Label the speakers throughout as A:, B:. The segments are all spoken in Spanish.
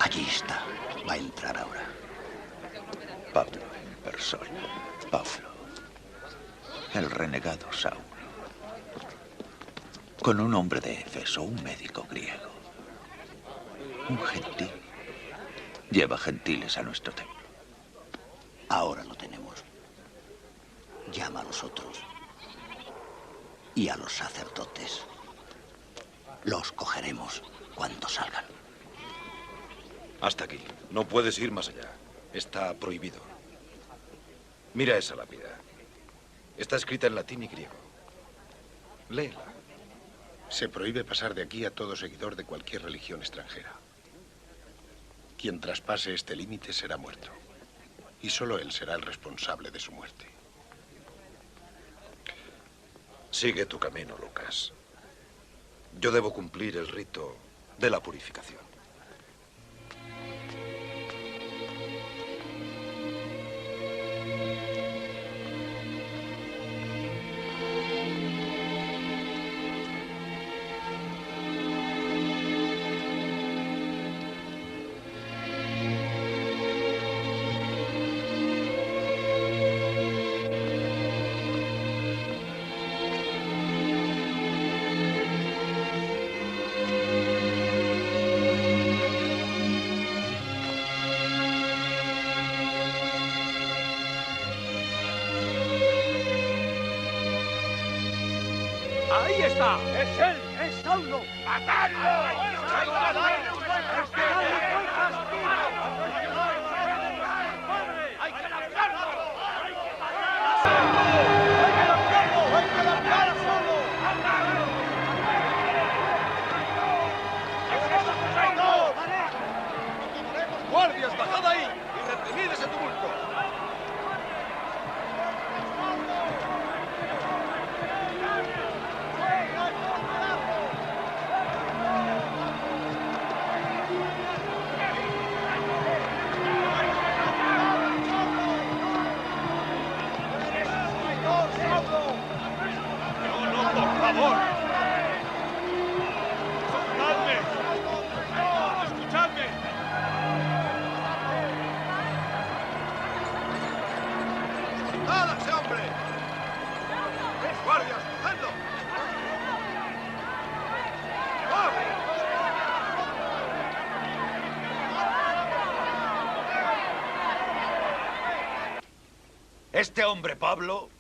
A: Allí está. Va a entrar ahora.
B: Pablo en persona. Pablo. El renegado Saulo. Con un hombre de Éfeso, un médico griego. Un gentil. Lleva gentiles a nuestro templo.
A: Ahora lo tenemos. Llama a los otros. Y a los sacerdotes. Los cogeremos cuando salgan.
C: Hasta aquí. No puedes ir más allá. Está prohibido. Mira esa lápida. Está escrita en latín y griego. Léela.
D: Se prohíbe pasar de aquí a todo seguidor de cualquier religión extranjera. Quien traspase este límite será muerto. Y solo él será el responsable de su muerte.
C: Sigue tu camino, Lucas. Yo debo cumplir el rito de la purificación.
E: ¡Ahí está! ¡Es él! ¡Es Saulo! ¡Matadlo! ¡Hay que lanzarlo! ¡Guardias, bajad ahí! ¡Y reprimid ese tumulto!
F: Este hombre, Pablo,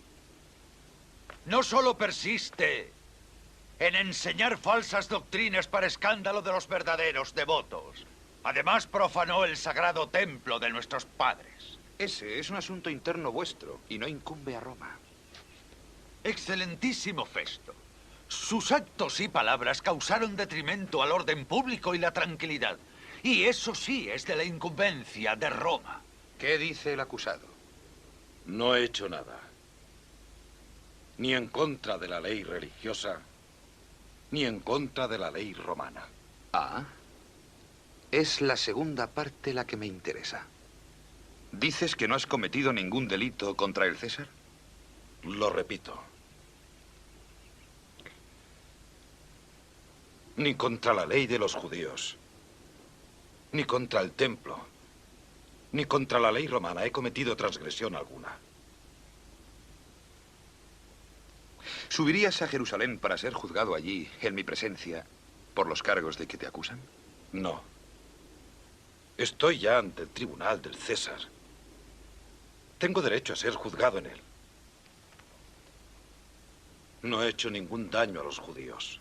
F: no solo persiste en enseñar falsas doctrinas para escándalo de los verdaderos devotos, además profanó el sagrado templo de nuestros padres.
G: Ese es un asunto interno vuestro y no incumbe a Roma.
F: Excelentísimo Festo, sus actos y palabras causaron detrimento al orden público y la tranquilidad. Y eso sí es de la incumbencia de Roma.
G: ¿Qué dice el acusado?
C: No he hecho nada. Ni en contra de la ley religiosa, ni en contra de la ley romana.
G: Ah, es la segunda parte la que me interesa. ¿Dices que no has cometido ningún delito contra el César?
C: Lo repito. Ni contra la ley de los judíos, ni contra el templo, ni contra la ley romana he cometido transgresión alguna.
G: ¿Subirías a Jerusalén para ser juzgado allí, en mi presencia, por los cargos de que te acusan?
C: No. Estoy ya ante el tribunal del César. Tengo derecho a ser juzgado en él. No he hecho ningún daño a los judíos.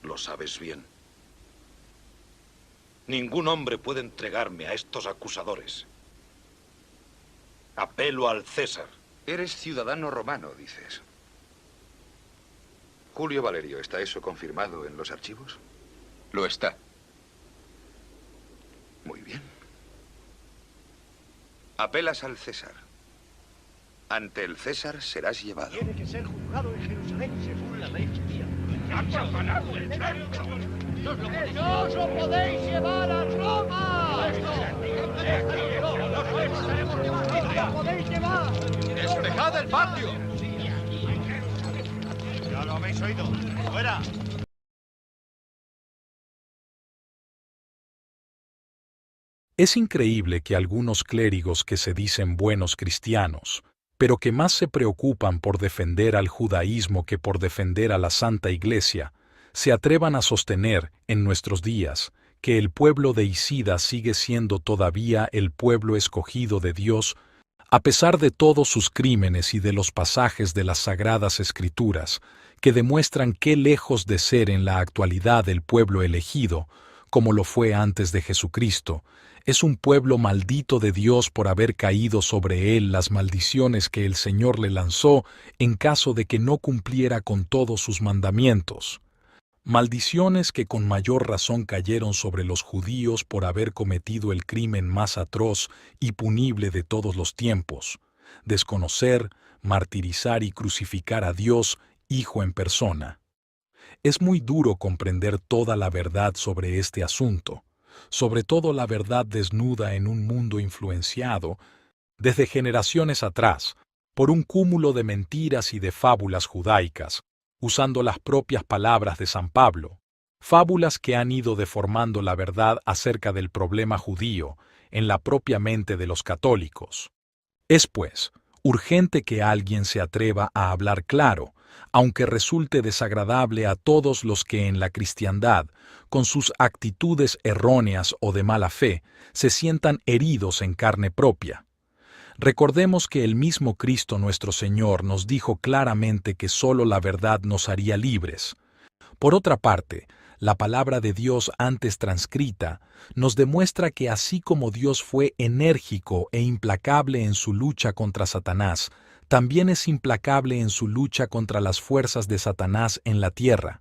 C: Lo sabes bien. Ningún hombre puede entregarme a estos acusadores. Apelo al César.
G: Eres ciudadano romano, dices. Julio Valerio, ¿está eso confirmado en los archivos?
H: Lo está.
G: Muy bien. Apelas al César. Ante el César serás llevado.
E: Tiene que ser juzgado en Jerusalén según la ley judía. ¡No os lo podéis llevar a Roma! ¡No lo podéis llevar! ¡Despejad el patio! Ya lo habéis oído. ¡Fuera!
H: Es increíble que algunos clérigos que se dicen buenos cristianos, pero que más se preocupan por defender al judaísmo que por defender a la Santa Iglesia, se atrevan a sostener, en nuestros días, que el pueblo de Isida sigue siendo todavía el pueblo escogido de Dios, a pesar de todos sus crímenes y de los pasajes de las Sagradas Escrituras, que demuestran qué lejos de ser en la actualidad el pueblo elegido, como lo fue antes de Jesucristo, es un pueblo maldito de Dios por haber caído sobre él las maldiciones que el Señor le lanzó en caso de que no cumpliera con todos sus mandamientos. Maldiciones que con mayor razón cayeron sobre los judíos por haber cometido el crimen más atroz y punible de todos los tiempos: desconocer, martirizar y crucificar a Dios, Hijo en persona. Es muy duro comprender toda la verdad sobre este asunto, sobre todo la verdad desnuda en un mundo influenciado, desde generaciones atrás, por un cúmulo de mentiras y de fábulas judaicas, usando las propias palabras de San Pablo, fábulas que han ido deformando la verdad acerca del problema judío en la propia mente de los católicos. Es, pues, urgente que alguien se atreva a hablar claro, aunque resulte desagradable a todos los que en la cristiandad, con sus actitudes erróneas o de mala fe, se sientan heridos en carne propia. Recordemos que el mismo Cristo nuestro Señor nos dijo claramente que sólo la verdad nos haría libres. Por otra parte, la palabra de Dios antes transcrita nos demuestra que así como Dios fue enérgico e implacable en su lucha contra Satanás, también es implacable en su lucha contra las fuerzas de Satanás en la tierra.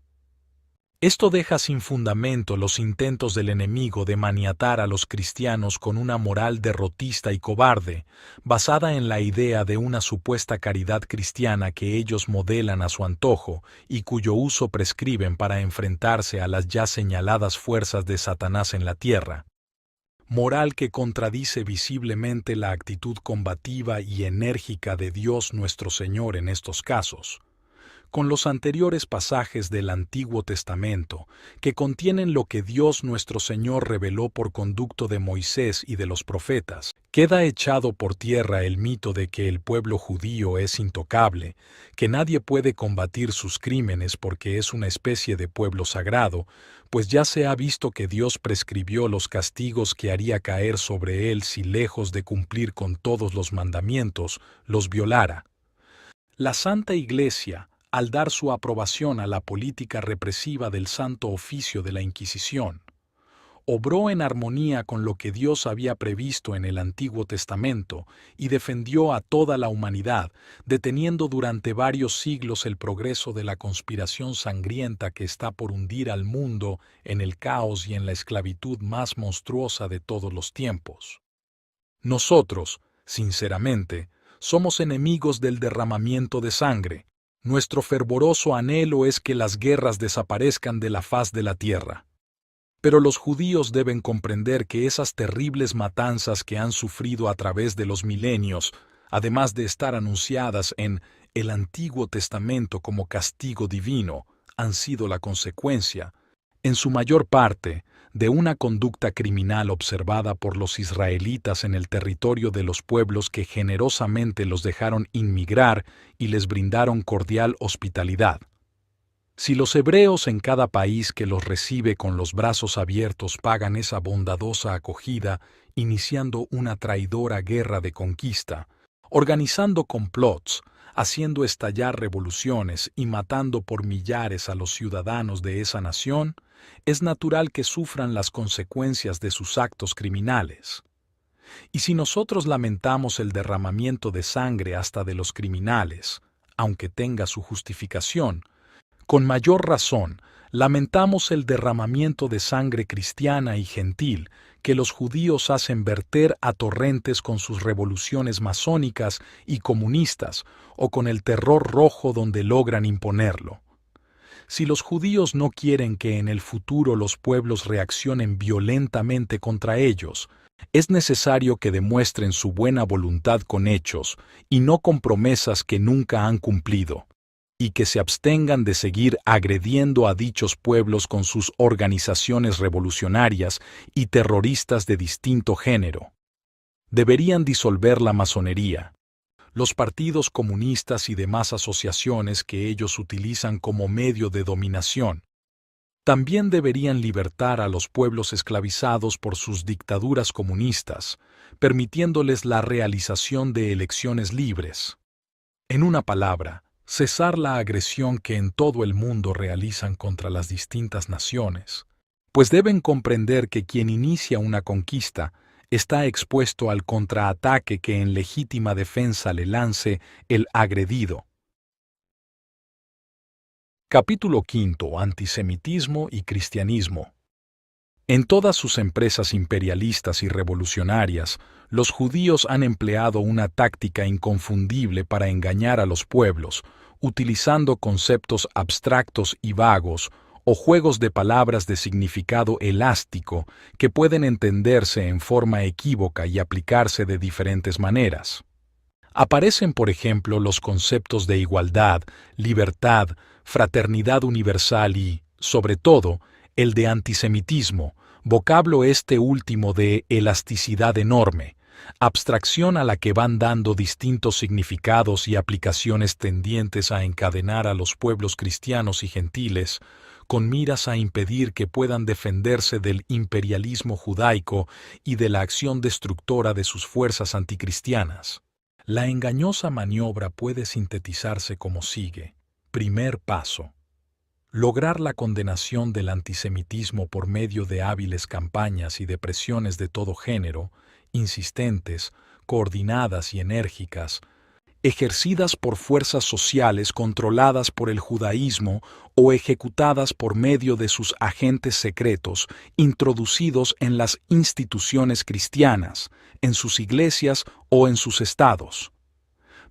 H: Esto deja sin fundamento los intentos del enemigo de maniatar a los cristianos con una moral derrotista y cobarde, basada en la idea de una supuesta caridad cristiana que ellos modelan a su antojo y cuyo uso prescriben para enfrentarse a las ya señaladas fuerzas de Satanás en la tierra. Moral que contradice visiblemente la actitud combativa y enérgica de Dios nuestro Señor en estos casos. Con los anteriores pasajes del Antiguo Testamento, que contienen lo que Dios nuestro Señor reveló por conducto de Moisés y de los profetas, queda echado por tierra el mito de que el pueblo judío es intocable, que nadie puede combatir sus crímenes porque es una especie de pueblo sagrado, pues ya se ha visto que Dios prescribió los castigos que haría caer sobre él si, lejos de cumplir con todos los mandamientos, los violara. La Santa Iglesia, al dar su aprobación a la política represiva del Santo Oficio de la Inquisición, obró en armonía con lo que Dios había previsto en el Antiguo Testamento y defendió a toda la humanidad, deteniendo durante varios siglos el progreso de la conspiración sangrienta que está por hundir al mundo en el caos y en la esclavitud más monstruosa de todos los tiempos. Nosotros, sinceramente, somos enemigos del derramamiento de sangre. Nuestro fervoroso anhelo es que las guerras desaparezcan de la faz de la tierra. Pero los judíos deben comprender que esas terribles matanzas que han sufrido a través de los milenios, además de estar anunciadas en el Antiguo Testamento como castigo divino, han sido la consecuencia, en su mayor parte, de una conducta criminal observada por los israelitas en el territorio de los pueblos que generosamente los dejaron inmigrar y les brindaron cordial hospitalidad. Si los hebreos en cada país que los recibe con los brazos abiertos pagan esa bondadosa acogida, iniciando una traidora guerra de conquista, organizando complots, haciendo estallar revoluciones y matando por millares a los ciudadanos de esa nación, es natural que sufran las consecuencias de sus actos criminales. Y si nosotros lamentamos el derramamiento de sangre hasta de los criminales, aunque tenga su justificación, con mayor razón lamentamos el derramamiento de sangre cristiana y gentil que los judíos hacen verter a torrentes con sus revoluciones masónicas y comunistas o con el terror rojo donde logran imponerlo. Si los judíos no quieren que en el futuro los pueblos reaccionen violentamente contra ellos, es necesario que demuestren su buena voluntad con hechos y no con promesas que nunca han cumplido. y que se abstengan de seguir agrediendo a dichos pueblos con sus organizaciones revolucionarias y terroristas de distinto género. Deberían disolver la masonería, los partidos comunistas y demás asociaciones que ellos utilizan como medio de dominación. También deberían libertar a los pueblos esclavizados por sus dictaduras comunistas, permitiéndoles la realización de elecciones libres. En una palabra, cesar la agresión que en todo el mundo realizan contra las distintas naciones, pues deben comprender que quien inicia una conquista está expuesto al contraataque que en legítima defensa le lance el agredido. Capítulo 5. Antisemitismo y cristianismo. En todas sus empresas imperialistas y revolucionarias, los judíos han empleado una táctica inconfundible para engañar a los pueblos, utilizando conceptos abstractos y vagos o juegos de palabras de significado elástico que pueden entenderse en forma equívoca y aplicarse de diferentes maneras. Aparecen, por ejemplo, los conceptos de igualdad, libertad, fraternidad universal y, sobre todo, el de antisemitismo, vocablo este último de elasticidad enorme, abstracción a la que van dando distintos significados y aplicaciones tendientes a encadenar a los pueblos cristianos y gentiles, con miras a impedir que puedan defenderse del imperialismo judaico y de la acción destructora de sus fuerzas anticristianas. La engañosa maniobra puede sintetizarse como sigue. Primer paso. Lograr la condenación del antisemitismo por medio de hábiles campañas y de presiones de todo género, insistentes, coordinadas y enérgicas, ejercidas por fuerzas sociales controladas por el judaísmo o ejecutadas por medio de sus agentes secretos introducidos en las instituciones cristianas, en sus iglesias o en sus estados.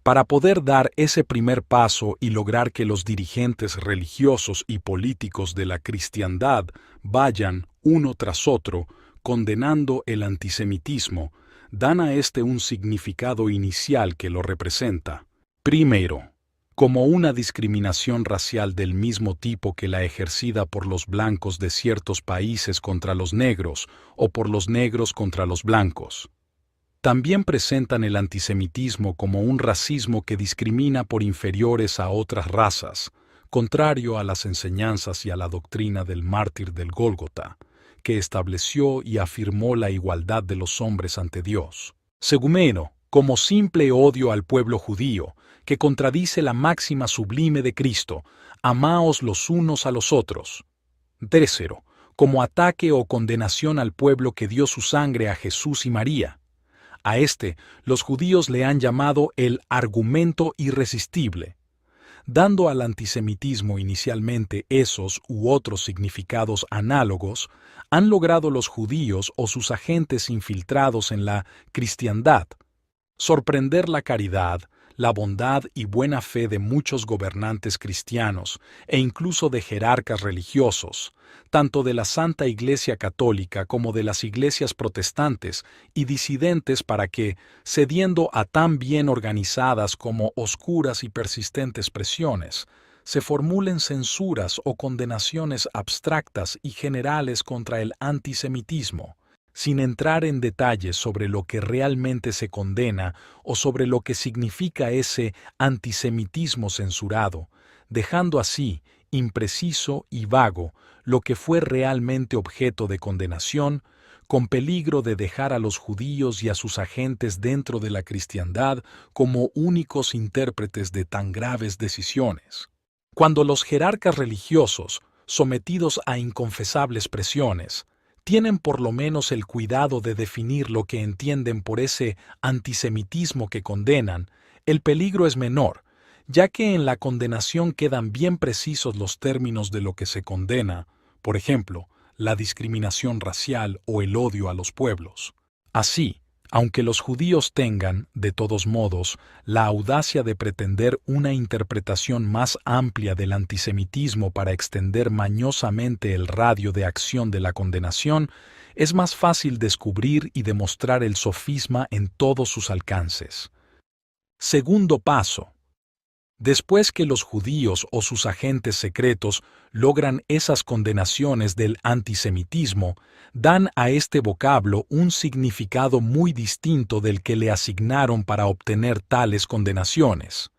H: Para poder dar ese primer paso y lograr que los dirigentes religiosos y políticos de la cristiandad vayan, uno tras otro, condenando el antisemitismo, dan a este un significado inicial que lo representa. Primero, como una discriminación racial del mismo tipo que la ejercida por los blancos de ciertos países contra los negros o por los negros contra los blancos. También presentan el antisemitismo como un racismo que discrimina por inferiores a otras razas, contrario a las enseñanzas y a la doctrina del mártir del Gólgota, que estableció y afirmó la igualdad de los hombres ante Dios. Segundo, como simple odio al pueblo judío, que contradice la máxima sublime de Cristo, amaos los unos a los otros. Tercero, como ataque o condenación al pueblo que dio su sangre a Jesús y María. A este, los judíos le han llamado el argumento irresistible, dando al antisemitismo inicialmente esos u otros significados análogos. Han logrado los judíos o sus agentes infiltrados en la cristiandad sorprender la caridad, la bondad y buena fe de muchos gobernantes cristianos e incluso de jerarcas religiosos, tanto de la Santa Iglesia Católica como de las iglesias protestantes y disidentes, para que, cediendo a tan bien organizadas como oscuras y persistentes presiones, se formulen censuras o condenaciones abstractas y generales contra el antisemitismo, sin entrar en detalles sobre lo que realmente se condena o sobre lo que significa ese antisemitismo censurado, dejando así impreciso y vago lo que fue realmente objeto de condenación, con peligro de dejar a los judíos y a sus agentes dentro de la cristiandad como únicos intérpretes de tan graves decisiones. Cuando los jerarcas religiosos, sometidos a inconfesables presiones, tienen por lo menos el cuidado de definir lo que entienden por ese antisemitismo que condenan, el peligro es menor, ya que en la condenación quedan bien precisos los términos de lo que se condena, por ejemplo, la discriminación racial o el odio a los pueblos. Así, aunque los judíos tengan, de todos modos, la audacia de pretender una interpretación más amplia del antisemitismo para extender mañosamente el radio de acción de la condenación, es más fácil descubrir y demostrar el sofisma en todos sus alcances. Segundo paso. Después que los judíos o sus agentes secretos logran esas condenaciones del antisemitismo, dan a este vocablo un significado muy distinto del que le asignaron para obtener tales condenaciones.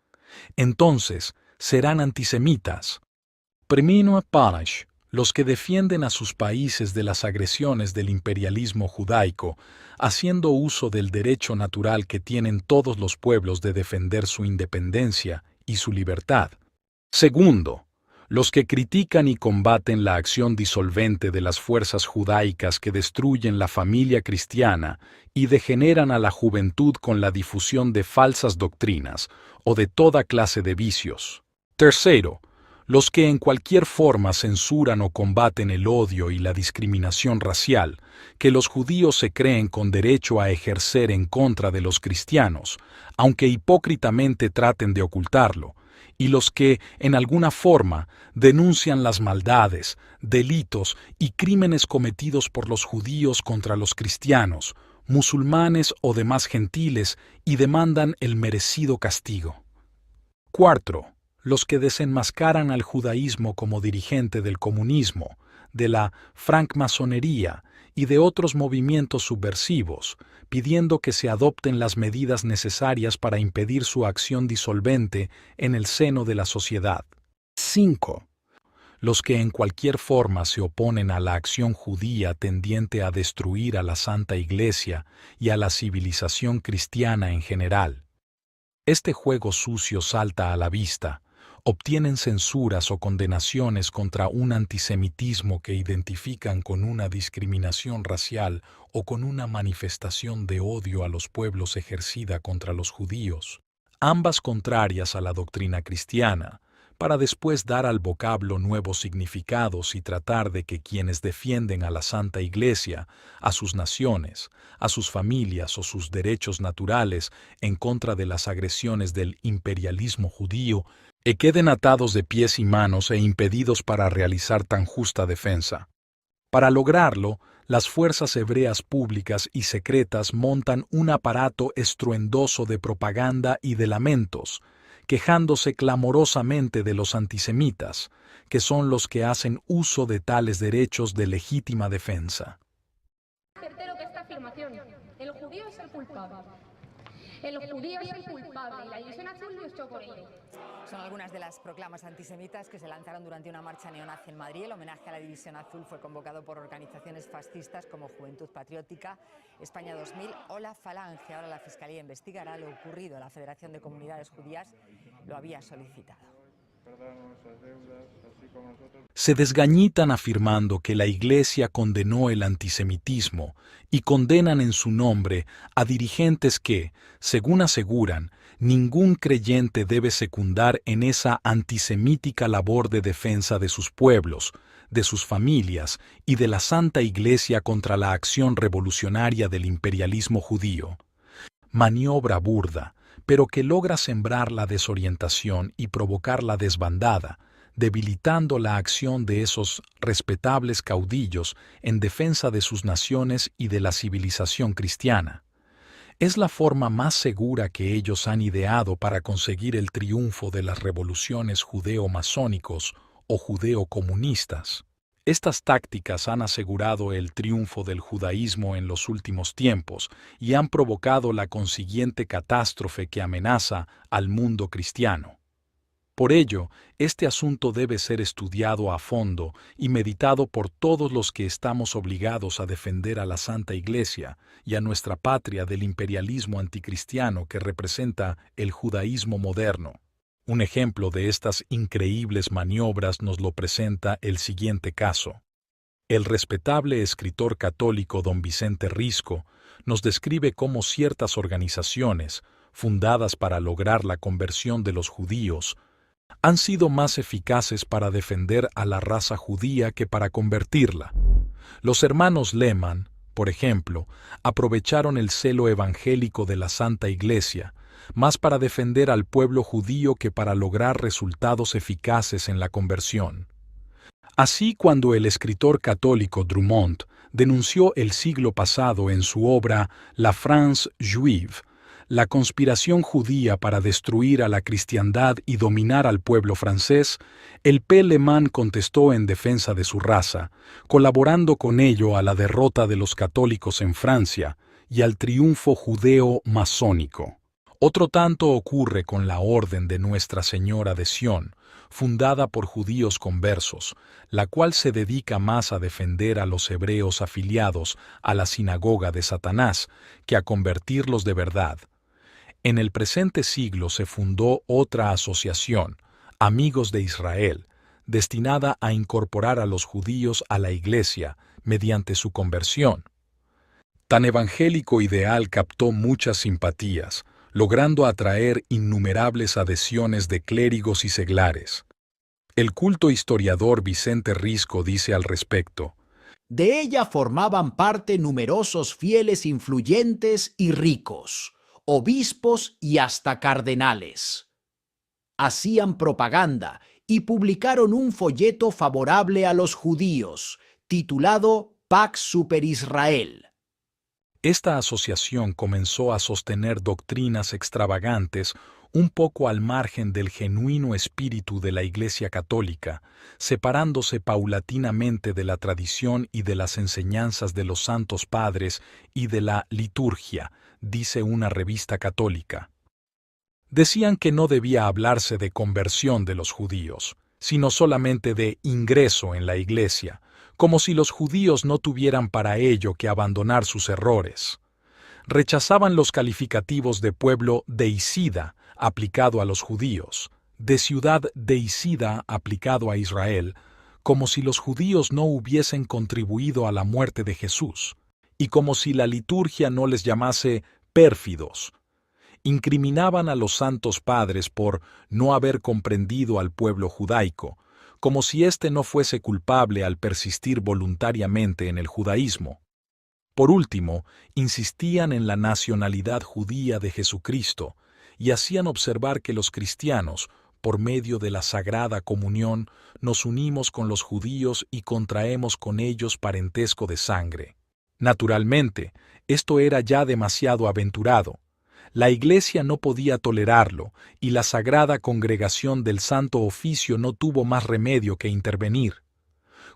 H: Entonces, serán antisemitas. Primero Panash, los que defienden a sus países de las agresiones del imperialismo judaico, haciendo uso del derecho natural que tienen todos los pueblos de defender su independencia y su libertad. Segundo, los que critican y combaten la acción disolvente de las fuerzas judaicas que destruyen la familia cristiana y degeneran a la juventud con la difusión de falsas doctrinas o de toda clase de vicios. Tercero, los que en cualquier forma censuran o combaten el odio y la discriminación racial que los judíos se creen con derecho a ejercer en contra de los cristianos, aunque hipócritamente traten de ocultarlo, y los que, en alguna forma, denuncian las maldades, delitos y crímenes cometidos por los judíos contra los cristianos, musulmanes o demás gentiles y demandan el merecido castigo. Cuarto, los que desenmascaran al judaísmo como dirigente del comunismo, de la francmasonería y de otros movimientos subversivos, pidiendo que se adopten las medidas necesarias para impedir su acción disolvente en el seno de la sociedad. 5. Los que en cualquier forma se oponen a la acción judía tendiente a destruir a la Santa Iglesia y a la civilización cristiana en general. Este juego sucio salta a la vista. Obtienen censuras o condenaciones contra un antisemitismo que identifican con una discriminación racial o con una manifestación de odio a los pueblos ejercida contra los judíos, ambas contrarias a la doctrina cristiana, para después dar al vocablo nuevos significados y tratar de que quienes defienden a la Santa Iglesia, a sus naciones, a sus familias o sus derechos naturales en contra de las agresiones del imperialismo judío, queden atados de pies y manos e impedidos para realizar tan justa defensa. Para lograrlo, las fuerzas hebreas públicas y secretas montan un aparato estruendoso de propaganda y de lamentos, quejándose clamorosamente de los antisemitas, que son los que hacen uso de tales derechos de legítima defensa.
I: Certero que esta afirmación, el judío es el culpable. El judío es el culpable y la división azul luchó por ello.
J: Son algunas de las proclamas antisemitas que se lanzaron durante una marcha neonazi en Madrid. El homenaje a la División Azul fue convocado por organizaciones fascistas como Juventud Patriótica, España 2000 o la Falange. Ahora la Fiscalía investigará lo ocurrido. La Federación de Comunidades Judías lo había solicitado.
H: Se desgañitan afirmando que la Iglesia condenó el antisemitismo y condenan en su nombre a dirigentes que, según aseguran, ningún creyente debe secundar en esa antisemítica labor de defensa de sus pueblos, de sus familias y de la Santa Iglesia contra la acción revolucionaria del imperialismo judío. Maniobra burda, pero que logra sembrar la desorientación y provocar la desbandada, debilitando la acción de esos respetables caudillos en defensa de sus naciones y de la civilización cristiana. Es la forma más segura que ellos han ideado para conseguir el triunfo de las revoluciones judeo-masónicos o judeo-comunistas. Estas tácticas han asegurado el triunfo del judaísmo en los últimos tiempos y han provocado la consiguiente catástrofe que amenaza al mundo cristiano. Por ello, este asunto debe ser estudiado a fondo y meditado por todos los que estamos obligados a defender a la Santa Iglesia y a nuestra patria del imperialismo anticristiano que representa el judaísmo moderno. Un ejemplo de estas increíbles maniobras nos lo presenta el siguiente caso. El respetable escritor católico don Vicente Risco nos describe cómo ciertas organizaciones, fundadas para lograr la conversión de los judíos, han sido más eficaces para defender a la raza judía que para convertirla. Los hermanos Lehmann, por ejemplo, aprovecharon el celo evangélico de la Santa Iglesia, más para defender al pueblo judío que para lograr resultados eficaces en la conversión. Así, cuando el escritor católico Drummond denunció el siglo pasado en su obra La France Juive la conspiración judía para destruir a la cristiandad y dominar al pueblo francés, el P. Le Mans contestó en defensa de su raza, colaborando con ello a la derrota de los católicos en Francia y al triunfo judeo-masónico. Otro tanto ocurre con la Orden de Nuestra Señora de Sion, fundada por judíos conversos, la cual se dedica más a defender a los hebreos afiliados a la sinagoga de Satanás que a convertirlos de verdad. En el presente siglo se fundó otra asociación, Amigos de Israel, destinada a incorporar a los judíos a la Iglesia mediante su conversión. Tan evangélico ideal captó muchas simpatías, logrando atraer innumerables adhesiones de clérigos y seglares. El culto historiador Vicente Risco dice al respecto:
K: de ella formaban parte numerosos fieles influyentes y ricos, obispos y hasta cardenales. Hacían propaganda y publicaron un folleto favorable a los judíos, titulado Pax Super Israel.
H: Esta asociación comenzó a sostener doctrinas extravagantes un poco al margen del genuino espíritu de la Iglesia Católica, separándose paulatinamente de la tradición y de las enseñanzas de los santos padres y de la liturgia, dice una revista católica. Decían que no debía hablarse de conversión de los judíos, sino solamente de ingreso en la Iglesia, como si los judíos no tuvieran para ello que abandonar sus errores. Rechazaban los calificativos de pueblo deicida aplicado a los judíos, de ciudad deicida aplicado a Israel, como si los judíos no hubiesen contribuido a la muerte de Jesús, y como si la liturgia no les llamase pérfidos. Incriminaban a los santos padres por no haber comprendido al pueblo judaico, como si éste no fuese culpable al persistir voluntariamente en el judaísmo. Por último, insistían en la nacionalidad judía de Jesucristo y hacían observar que los cristianos, por medio de la Sagrada Comunión, nos unimos con los judíos y contraemos con ellos parentesco de sangre. Naturalmente, esto era ya demasiado aventurado. La Iglesia no podía tolerarlo, y la Sagrada Congregación del Santo Oficio no tuvo más remedio que intervenir.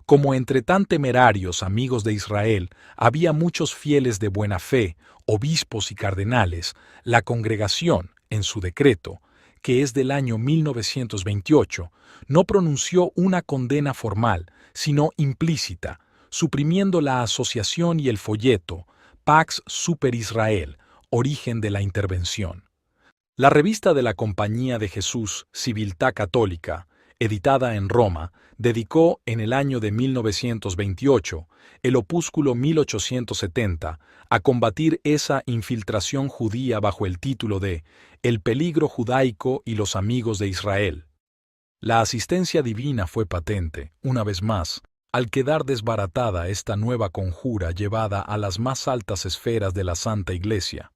H: Como entre tan temerarios amigos de Israel había muchos fieles de buena fe, obispos y cardenales, la Congregación, en su decreto, que es del año 1928, no pronunció una condena formal, sino implícita, suprimiendo la asociación y el folleto Pax Super Israel, origen de la intervención. La revista de la Compañía de Jesús, Civiltà Católica, editada en Roma, dedicó en el año de 1928 el opúsculo 1870 a combatir esa infiltración judía bajo el título de El peligro judaico y los amigos de Israel. La asistencia divina fue patente, una vez más, al quedar desbaratada esta nueva conjura llevada a las más altas esferas de la Santa Iglesia.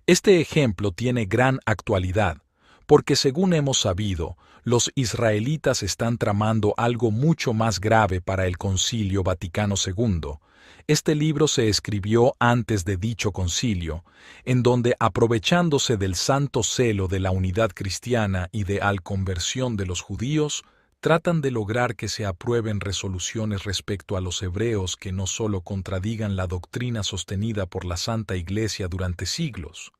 H: Este ejemplo tiene gran actualidad, porque según hemos sabido, los israelitas están tramando algo mucho más grave para el Concilio Vaticano II. Este libro se escribió antes de dicho concilio, en donde, aprovechándose del santo celo de la unidad cristiana y de la conversión de los judíos, tratan de lograr que se aprueben resoluciones respecto a los hebreos que no solo contradigan la doctrina sostenida por la Santa Iglesia durante siglos,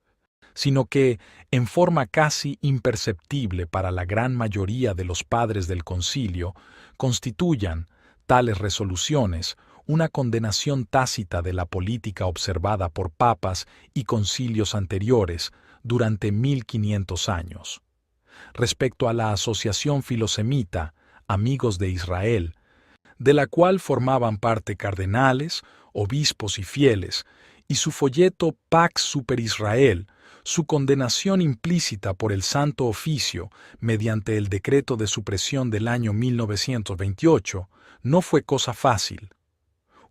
H: sino que, en forma casi imperceptible para la gran mayoría de los padres del concilio, constituyan, tales resoluciones, una condenación tácita de la política observada por papas y concilios anteriores durante 1500 años. Respecto a la asociación filosemita, Amigos de Israel, de la cual formaban parte cardenales, obispos y fieles, y su folleto Pax Super Israel, su condenación implícita por el Santo Oficio mediante el decreto de supresión del año 1928, no fue cosa fácil.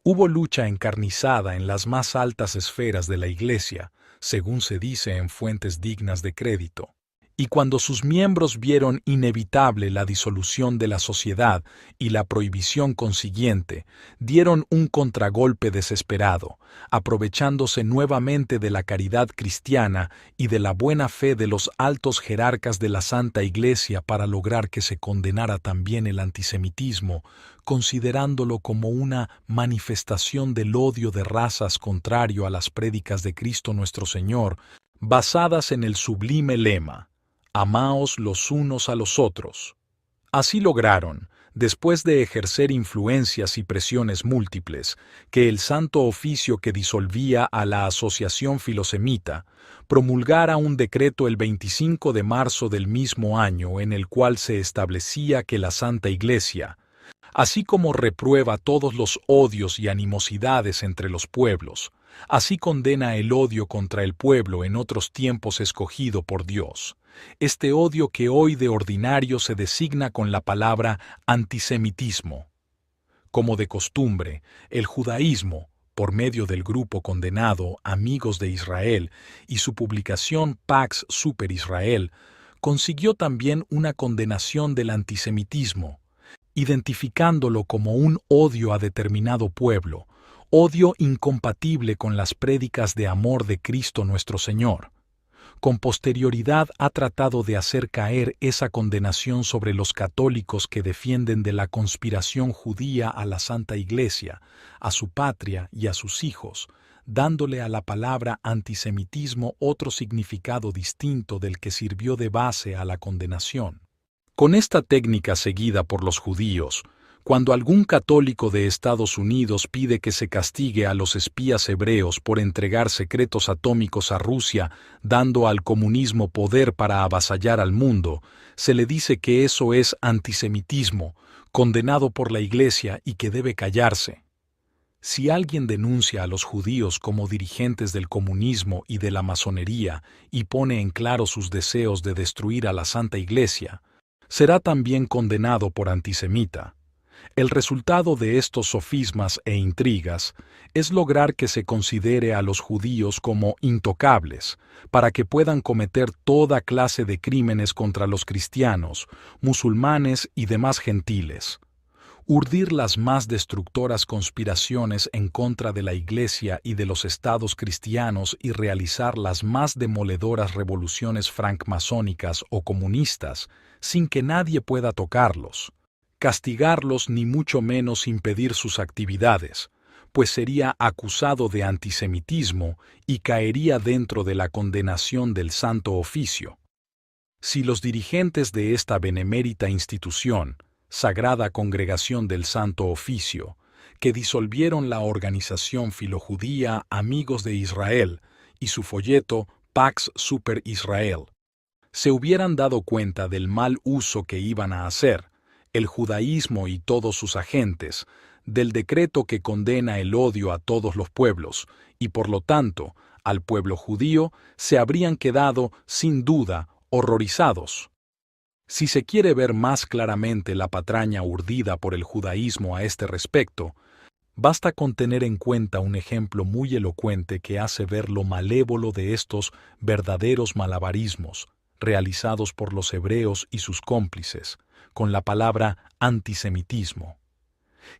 H: Hubo lucha encarnizada en las más altas esferas de la Iglesia, según se dice en fuentes dignas de crédito, Y cuando sus miembros vieron inevitable la disolución de la sociedad y la prohibición consiguiente, dieron un contragolpe desesperado, aprovechándose nuevamente de la caridad cristiana y de la buena fe de los altos jerarcas de la Santa Iglesia para lograr que se condenara también el antisemitismo, considerándolo como una manifestación del odio de razas contrario a las prédicas de Cristo nuestro Señor, basadas en el sublime lema: amaos los unos a los otros. Así lograron, después de ejercer influencias y presiones múltiples, que el Santo Oficio que disolvía a la Asociación Filosemita promulgara un decreto el 25 de marzo del mismo año en el cual se establecía que la Santa Iglesia, así como reprueba todos los odios y animosidades entre los pueblos, así condena el odio contra el pueblo en otros tiempos escogido por Dios. Este odio que hoy de ordinario se designa con la palabra antisemitismo. Como de costumbre, el judaísmo, por medio del grupo condenado Amigos de Israel y su publicación Pax Super Israel, consiguió también una condenación del antisemitismo, identificándolo como un odio a determinado pueblo, odio incompatible con las prédicas de amor de Cristo nuestro Señor. Con posterioridad ha tratado de hacer caer esa condenación sobre los católicos que defienden de la conspiración judía a la Santa Iglesia, a su patria y a sus hijos, dándole a la palabra antisemitismo otro significado distinto del que sirvió de base a la condenación. Con esta técnica seguida por los judíos, cuando algún católico de Estados Unidos pide que se castigue a los espías hebreos por entregar secretos atómicos a Rusia, dando al comunismo poder para avasallar al mundo, se le dice que eso es antisemitismo, condenado por la Iglesia y que debe callarse. Si alguien denuncia a los judíos como dirigentes del comunismo y de la masonería y pone en claro sus deseos de destruir a la Santa Iglesia, será también condenado por antisemita. El resultado de estos sofismas e intrigas es lograr que se considere a los judíos como intocables, para que puedan cometer toda clase de crímenes contra los cristianos, musulmanes y demás gentiles. Urdir las más destructoras conspiraciones en contra de la Iglesia y de los estados cristianos y realizar las más demoledoras revoluciones francmasónicas o comunistas, sin que nadie pueda tocarlos. Castigarlos ni mucho menos impedir sus actividades, pues sería acusado de antisemitismo y caería dentro de la condenación del Santo Oficio. Si los dirigentes de esta benemérita institución, Sagrada Congregación del Santo Oficio, que disolvieron la organización filojudía Amigos de Israel y su folleto Pax Super Israel, se hubieran dado cuenta del mal uso que iban a hacer, el judaísmo y todos sus agentes, del decreto que condena el odio a todos los pueblos, y por lo tanto, al pueblo judío, se habrían quedado, sin duda, horrorizados. Si se quiere ver más claramente la patraña urdida por el judaísmo a este respecto, basta con tener en cuenta un ejemplo muy elocuente que hace ver lo malévolo de estos verdaderos malabarismos, realizados por los hebreos y sus cómplices, con la palabra antisemitismo.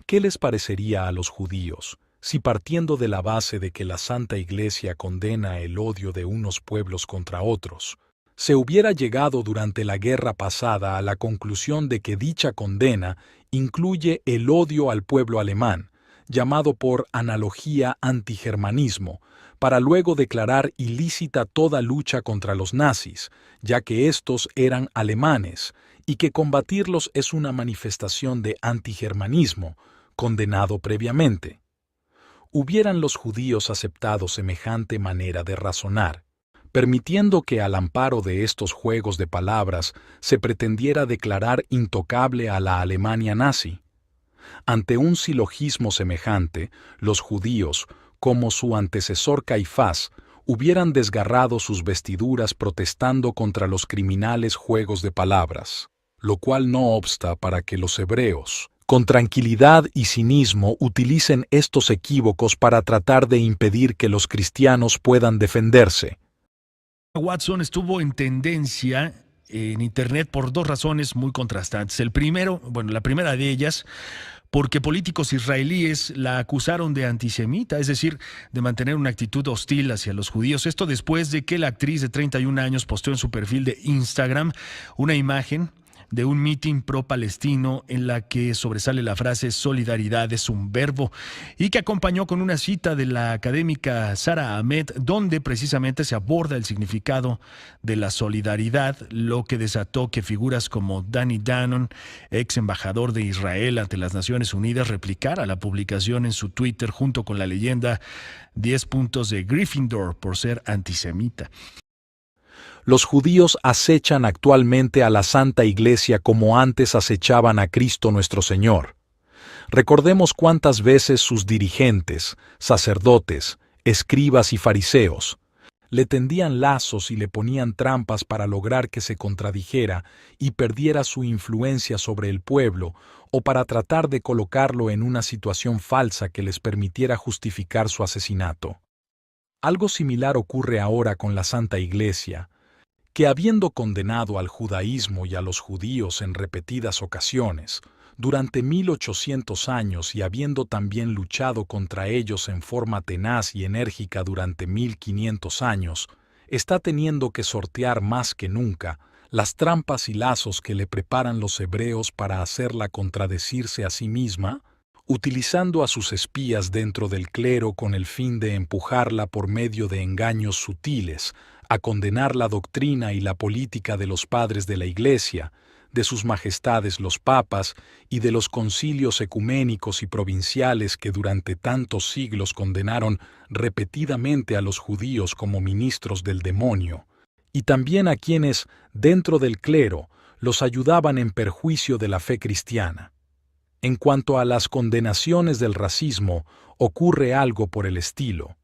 H: ¿Qué les parecería a los judíos si, partiendo de la base de que la Santa Iglesia condena el odio de unos pueblos contra otros, se hubiera llegado durante la guerra pasada a la conclusión de que dicha condena incluye el odio al pueblo alemán, llamado por analogía antigermanismo, para luego declarar ilícita toda lucha contra los nazis, ya que estos eran alemanes, y que combatirlos es una manifestación de antigermanismo, condenado previamente? ¿Hubieran los judíos aceptado semejante manera de razonar, permitiendo que al amparo de estos juegos de palabras se pretendiera declarar intocable a la Alemania nazi? Ante un silogismo semejante, los judíos, como su antecesor Caifás, hubieran desgarrado sus vestiduras protestando contra los criminales juegos de palabras, lo cual no obsta para que los hebreos, con tranquilidad y cinismo, utilicen estos equívocos para tratar de impedir que los cristianos puedan defenderse.
L: Watson estuvo en tendencia en Internet por dos razones muy contrastantes. La primera de ellas, porque políticos israelíes la acusaron de antisemita, es decir, de mantener una actitud hostil hacia los judíos. Esto después de que la actriz de 31 años posteó en su perfil de Instagram una imagen de un mitin pro-palestino en la que sobresale la frase "solidaridad es un verbo", y que acompañó con una cita de la académica Sara Ahmed, donde precisamente se aborda el significado de la solidaridad, lo que desató que figuras como Danny Danon, ex embajador de Israel ante las Naciones Unidas, replicara la publicación en su Twitter junto con la leyenda 10 puntos de Gryffindor por ser antisemita.
H: Los judíos acechan actualmente a la Santa Iglesia como antes acechaban a Cristo nuestro Señor. Recordemos cuántas veces sus dirigentes, sacerdotes, escribas y fariseos le tendían lazos y le ponían trampas para lograr que se contradijera y perdiera su influencia sobre el pueblo, o para tratar de colocarlo en una situación falsa que les permitiera justificar su asesinato. Algo similar ocurre ahora con la Santa Iglesia, que habiendo condenado al judaísmo y a los judíos en repetidas ocasiones, durante 1800 años, y habiendo también luchado contra ellos en forma tenaz y enérgica durante 1500 años, está teniendo que sortear más que nunca las trampas y lazos que le preparan los hebreos para hacerla contradecirse a sí misma, utilizando a sus espías dentro del clero con el fin de empujarla por medio de engaños sutiles a condenar la doctrina y la política de los padres de la Iglesia, de sus majestades los papas y de los concilios ecuménicos y provinciales que durante tantos siglos condenaron repetidamente a los judíos como ministros del demonio, y también a quienes, dentro del clero, los ayudaban en perjuicio de la fe cristiana. En cuanto a las condenaciones del racismo, ocurre algo por el estilo.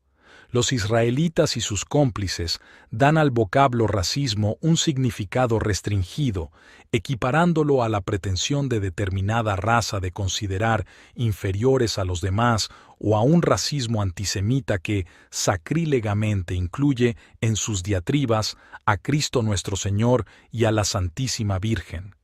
H: Los israelitas y sus cómplices dan al vocablo racismo un significado restringido, equiparándolo a la pretensión de determinada raza de considerar inferiores a los demás, o a un racismo antisemita que sacrílegamente incluye en sus diatribas a Cristo nuestro Señor y a la Santísima Virgen.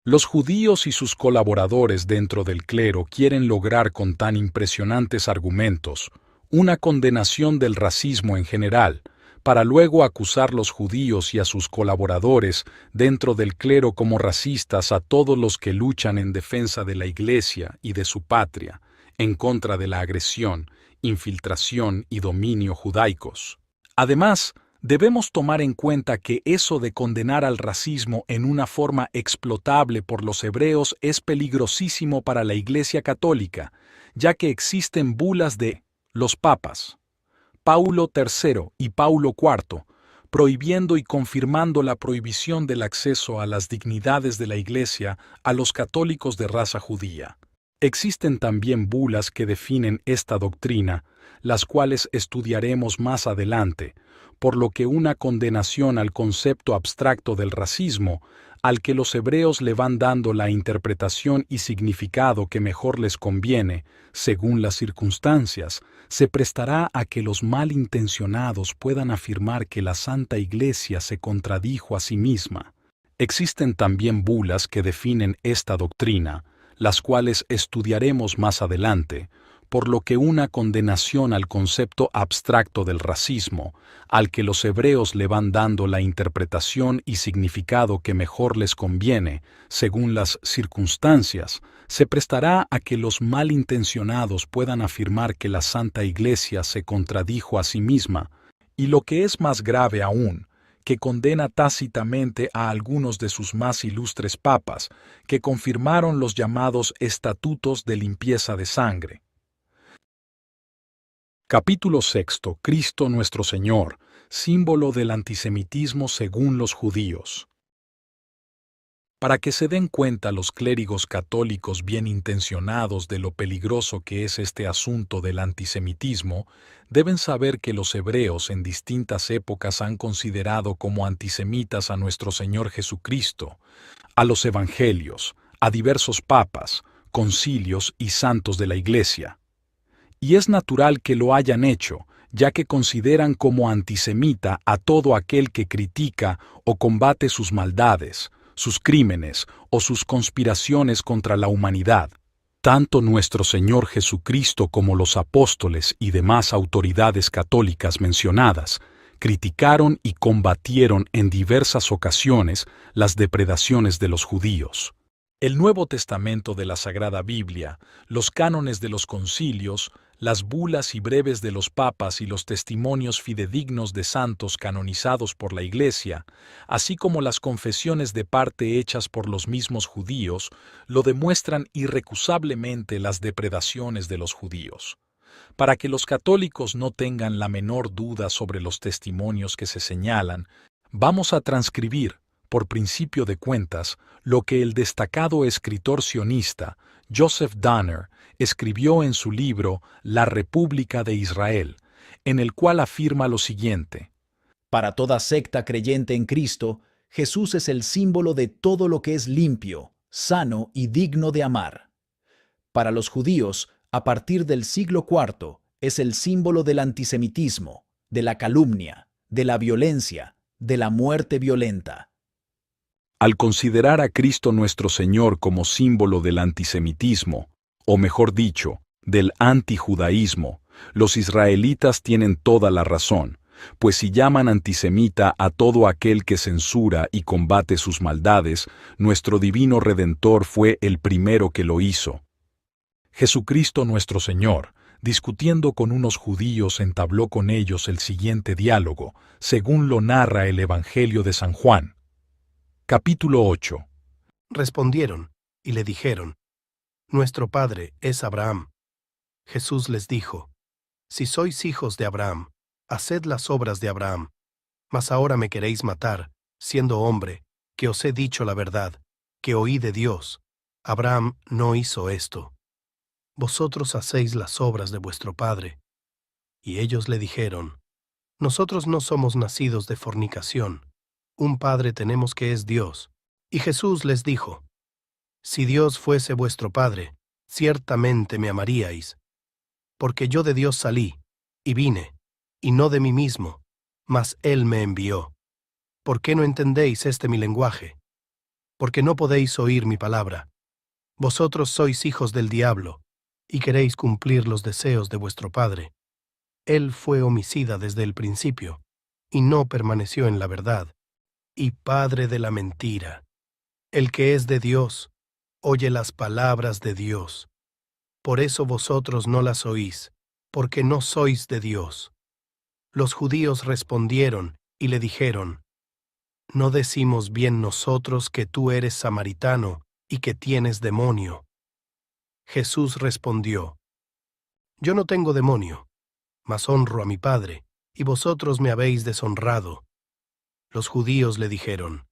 H: Los judíos y sus colaboradores dentro del clero quieren lograr con tan impresionantes argumentos una condenación del racismo en general, para luego acusar los judíos y a sus colaboradores dentro del clero como racistas a todos los que luchan en defensa de la Iglesia y de su patria, en contra de la agresión, infiltración y dominio judaicos. Además, debemos tomar en cuenta que eso de condenar al racismo en una forma explotable por los hebreos es peligrosísimo para la Iglesia católica, ya que existen bulas de los papas, Paulo III y Paulo IV, prohibiendo y confirmando la prohibición del acceso a las dignidades de la Iglesia a los católicos de raza judía. Existen también bulas que definen esta doctrina, las cuales estudiaremos más adelante, por lo que una condenación al concepto abstracto del racismo, al que los hebreos le van dando la interpretación y significado que mejor les conviene, según las circunstancias, se prestará a que los malintencionados puedan afirmar que la Santa Iglesia se contradijo a sí misma. Existen también bulas que definen esta doctrina, las cuales estudiaremos más adelante, por lo que una condenación al concepto abstracto del racismo, al que los hebreos le van dando la interpretación y significado que mejor les conviene, según las circunstancias, se prestará a que los malintencionados puedan afirmar que la Santa Iglesia se contradijo a sí misma, y lo que es más grave aún, que condena tácitamente a algunos de sus más ilustres papas, que confirmaron los llamados estatutos de limpieza de sangre. Capítulo 6. Cristo nuestro Señor, símbolo del antisemitismo según los judíos. Para que se den cuenta los clérigos católicos bien intencionados de lo peligroso que es este asunto del antisemitismo, deben saber que los hebreos en distintas épocas han considerado como antisemitas a nuestro Señor Jesucristo, a los evangelios, a diversos papas, concilios y santos de la Iglesia. Y es natural que lo hayan hecho, ya que consideran como antisemita a todo aquel que critica o combate sus maldades, sus crímenes o sus conspiraciones contra la humanidad. Tanto nuestro Señor Jesucristo como los apóstoles y demás autoridades católicas mencionadas criticaron y combatieron en diversas ocasiones las depredaciones de los judíos. El Nuevo Testamento de la Sagrada Biblia, los cánones de los concilios, las bulas y breves de los papas y los testimonios fidedignos de santos canonizados por la Iglesia, así como las confesiones de parte hechas por los mismos judíos, lo demuestran irrecusablemente las depredaciones de los judíos. Para que los católicos no tengan la menor duda sobre los testimonios que se señalan, vamos a transcribir, por principio de cuentas, lo que el destacado escritor sionista Joseph Danner escribió en su libro La República de Israel, en el cual afirma lo siguiente:
K: Para toda secta creyente en Cristo, Jesús es el símbolo de todo lo que es limpio, sano y digno de amar. Para los judíos, a partir del siglo IV, es el símbolo del antisemitismo, de la calumnia, de la violencia, de la muerte violenta.
H: Al considerar a Cristo nuestro Señor como símbolo del antisemitismo, o mejor dicho, del antijudaísmo, los israelitas tienen toda la razón, pues si llaman antisemita a todo aquel que censura y combate sus maldades, nuestro divino Redentor fue el primero que lo hizo. Jesucristo nuestro Señor, discutiendo con unos judíos, entabló con ellos el siguiente diálogo, según lo narra el Evangelio de San Juan. Capítulo 8.
M: Respondieron y le dijeron: Nuestro padre es Abraham. Jesús les dijo: Si sois hijos de Abraham, haced las obras de Abraham. Mas ahora me queréis matar, siendo hombre, que os he dicho la verdad, que oí de Dios. Abraham no hizo esto. Vosotros hacéis las obras de vuestro padre. Y ellos le dijeron: Nosotros no somos nacidos de fornicación. Un Padre tenemos que es Dios. Y Jesús les dijo: Si Dios fuese vuestro Padre, ciertamente me amaríais, porque yo de Dios salí, y vine, y no de mí mismo, mas Él me envió. ¿Por qué no entendéis mi lenguaje? Porque no podéis oír mi palabra. Vosotros sois hijos del diablo, y queréis cumplir los deseos de vuestro padre. Él fue homicida desde el principio, y no permaneció en la verdad, y padre de la mentira. El que es de Dios, oye las palabras de Dios. Por eso vosotros no las oís, porque no sois de Dios. Los judíos respondieron y le dijeron: ¿No decimos bien nosotros que tú eres samaritano y que tienes demonio? Jesús respondió: Yo no tengo demonio, mas honro a mi Padre, y vosotros me habéis deshonrado. Los judíos le dijeron: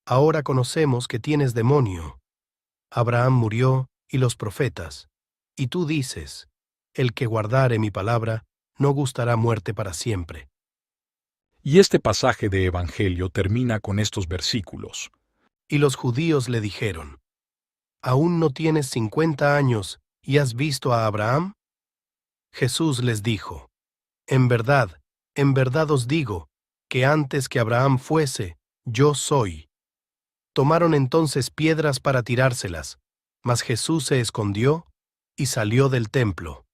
M: Ahora conocemos que tienes demonio. Abraham murió y los profetas, y tú dices: El que guardare mi palabra no gustará muerte para siempre.
H: Y este pasaje de Evangelio termina con estos versículos.
M: Y los judíos le dijeron: ¿Aún no tienes 50 años y has visto a Abraham? Jesús les dijo: en verdad os digo, que antes que Abraham fuese, yo soy. Tomaron entonces piedras para tirárselas, mas Jesús se escondió y salió del templo.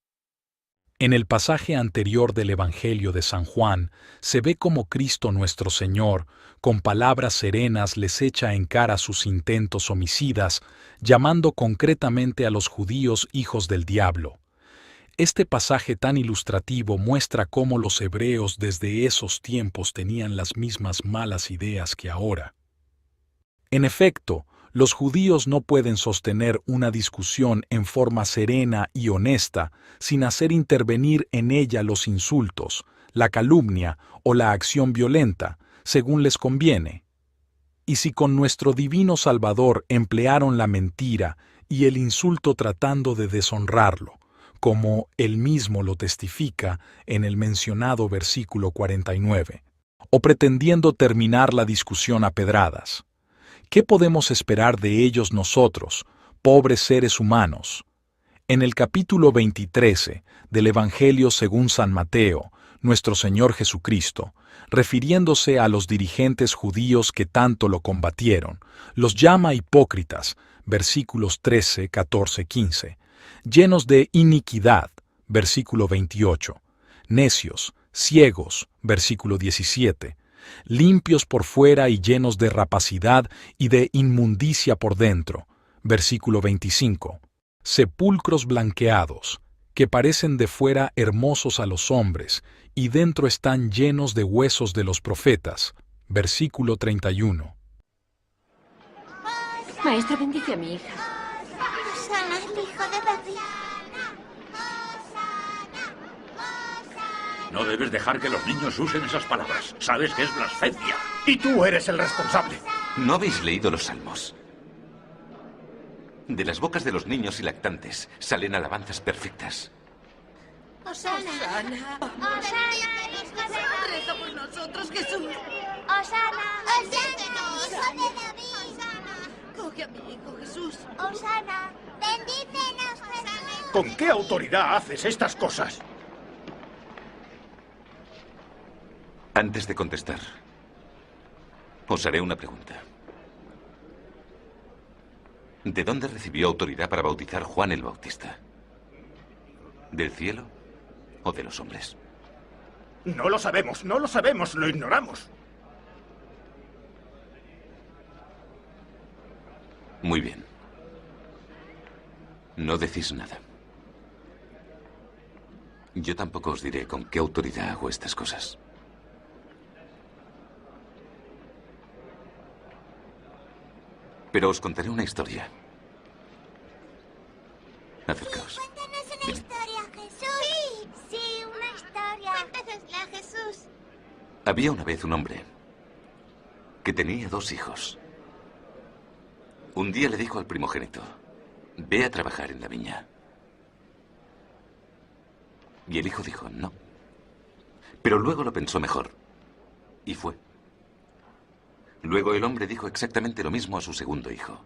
H: En el pasaje anterior del Evangelio de San Juan, se ve cómo Cristo nuestro Señor, con palabras serenas, les echa en cara sus intentos homicidas, llamando concretamente a los judíos hijos del diablo. Este pasaje tan ilustrativo muestra cómo los hebreos desde esos tiempos tenían las mismas malas ideas que ahora. En efecto, los judíos no pueden sostener una discusión en forma serena y honesta sin hacer intervenir en ella los insultos, la calumnia o la acción violenta, según les conviene. Y si con nuestro divino Salvador emplearon la mentira y el insulto tratando de deshonrarlo, como él mismo lo testifica en el mencionado versículo 49, o pretendiendo terminar la discusión a pedradas, ¿qué podemos esperar de ellos nosotros, pobres seres humanos? En el capítulo 23 del Evangelio según San Mateo, nuestro Señor Jesucristo, refiriéndose a los dirigentes judíos que tanto lo combatieron, los llama hipócritas, versículos 13, 14, 15, llenos de iniquidad, versículo 28, necios, ciegos, versículo 17, limpios por fuera y llenos de rapacidad y de inmundicia por dentro, versículo 25, sepulcros blanqueados, que parecen de fuera hermosos a los hombres, y dentro están llenos de huesos de los profetas, versículo 31.
N: Maestra, bendice a mi hija.
O: Osana, el hijo de David.
P: No debes dejar que los niños usen esas palabras. Sabes que es blasfemia.
E: Y tú eres el responsable.
Q: ¿No habéis leído los salmos? De las bocas de los niños y lactantes salen alabanzas perfectas.
O: Osana. Osana. Osana.
N: Reza por nosotros, Jesús.
O: Osana. Osana. Hijo de David.
N: Osana. Coge a mi hijo, Jesús.
O: Osana. Bendícenos, Jesús.
E: ¿Con qué autoridad haces estas cosas?
Q: Antes de contestar, os haré una pregunta. ¿De dónde recibió autoridad para bautizar Juan el Bautista? ¿Del cielo o de los hombres?
E: No lo sabemos, lo ignoramos.
Q: Muy bien. No decís nada. Yo tampoco os diré con qué autoridad hago estas cosas. Pero os contaré una historia. Acercaos.
O: Cuéntanos una historia, Jesús. Sí, una historia. Cuéntanosla, Jesús.
Q: Había una vez un hombre que tenía 2 hijos. Un día le dijo al primogénito: ve a trabajar en la viña. Y el hijo dijo: no. Pero luego lo pensó mejor y fue. Luego el hombre dijo exactamente lo mismo a su segundo hijo,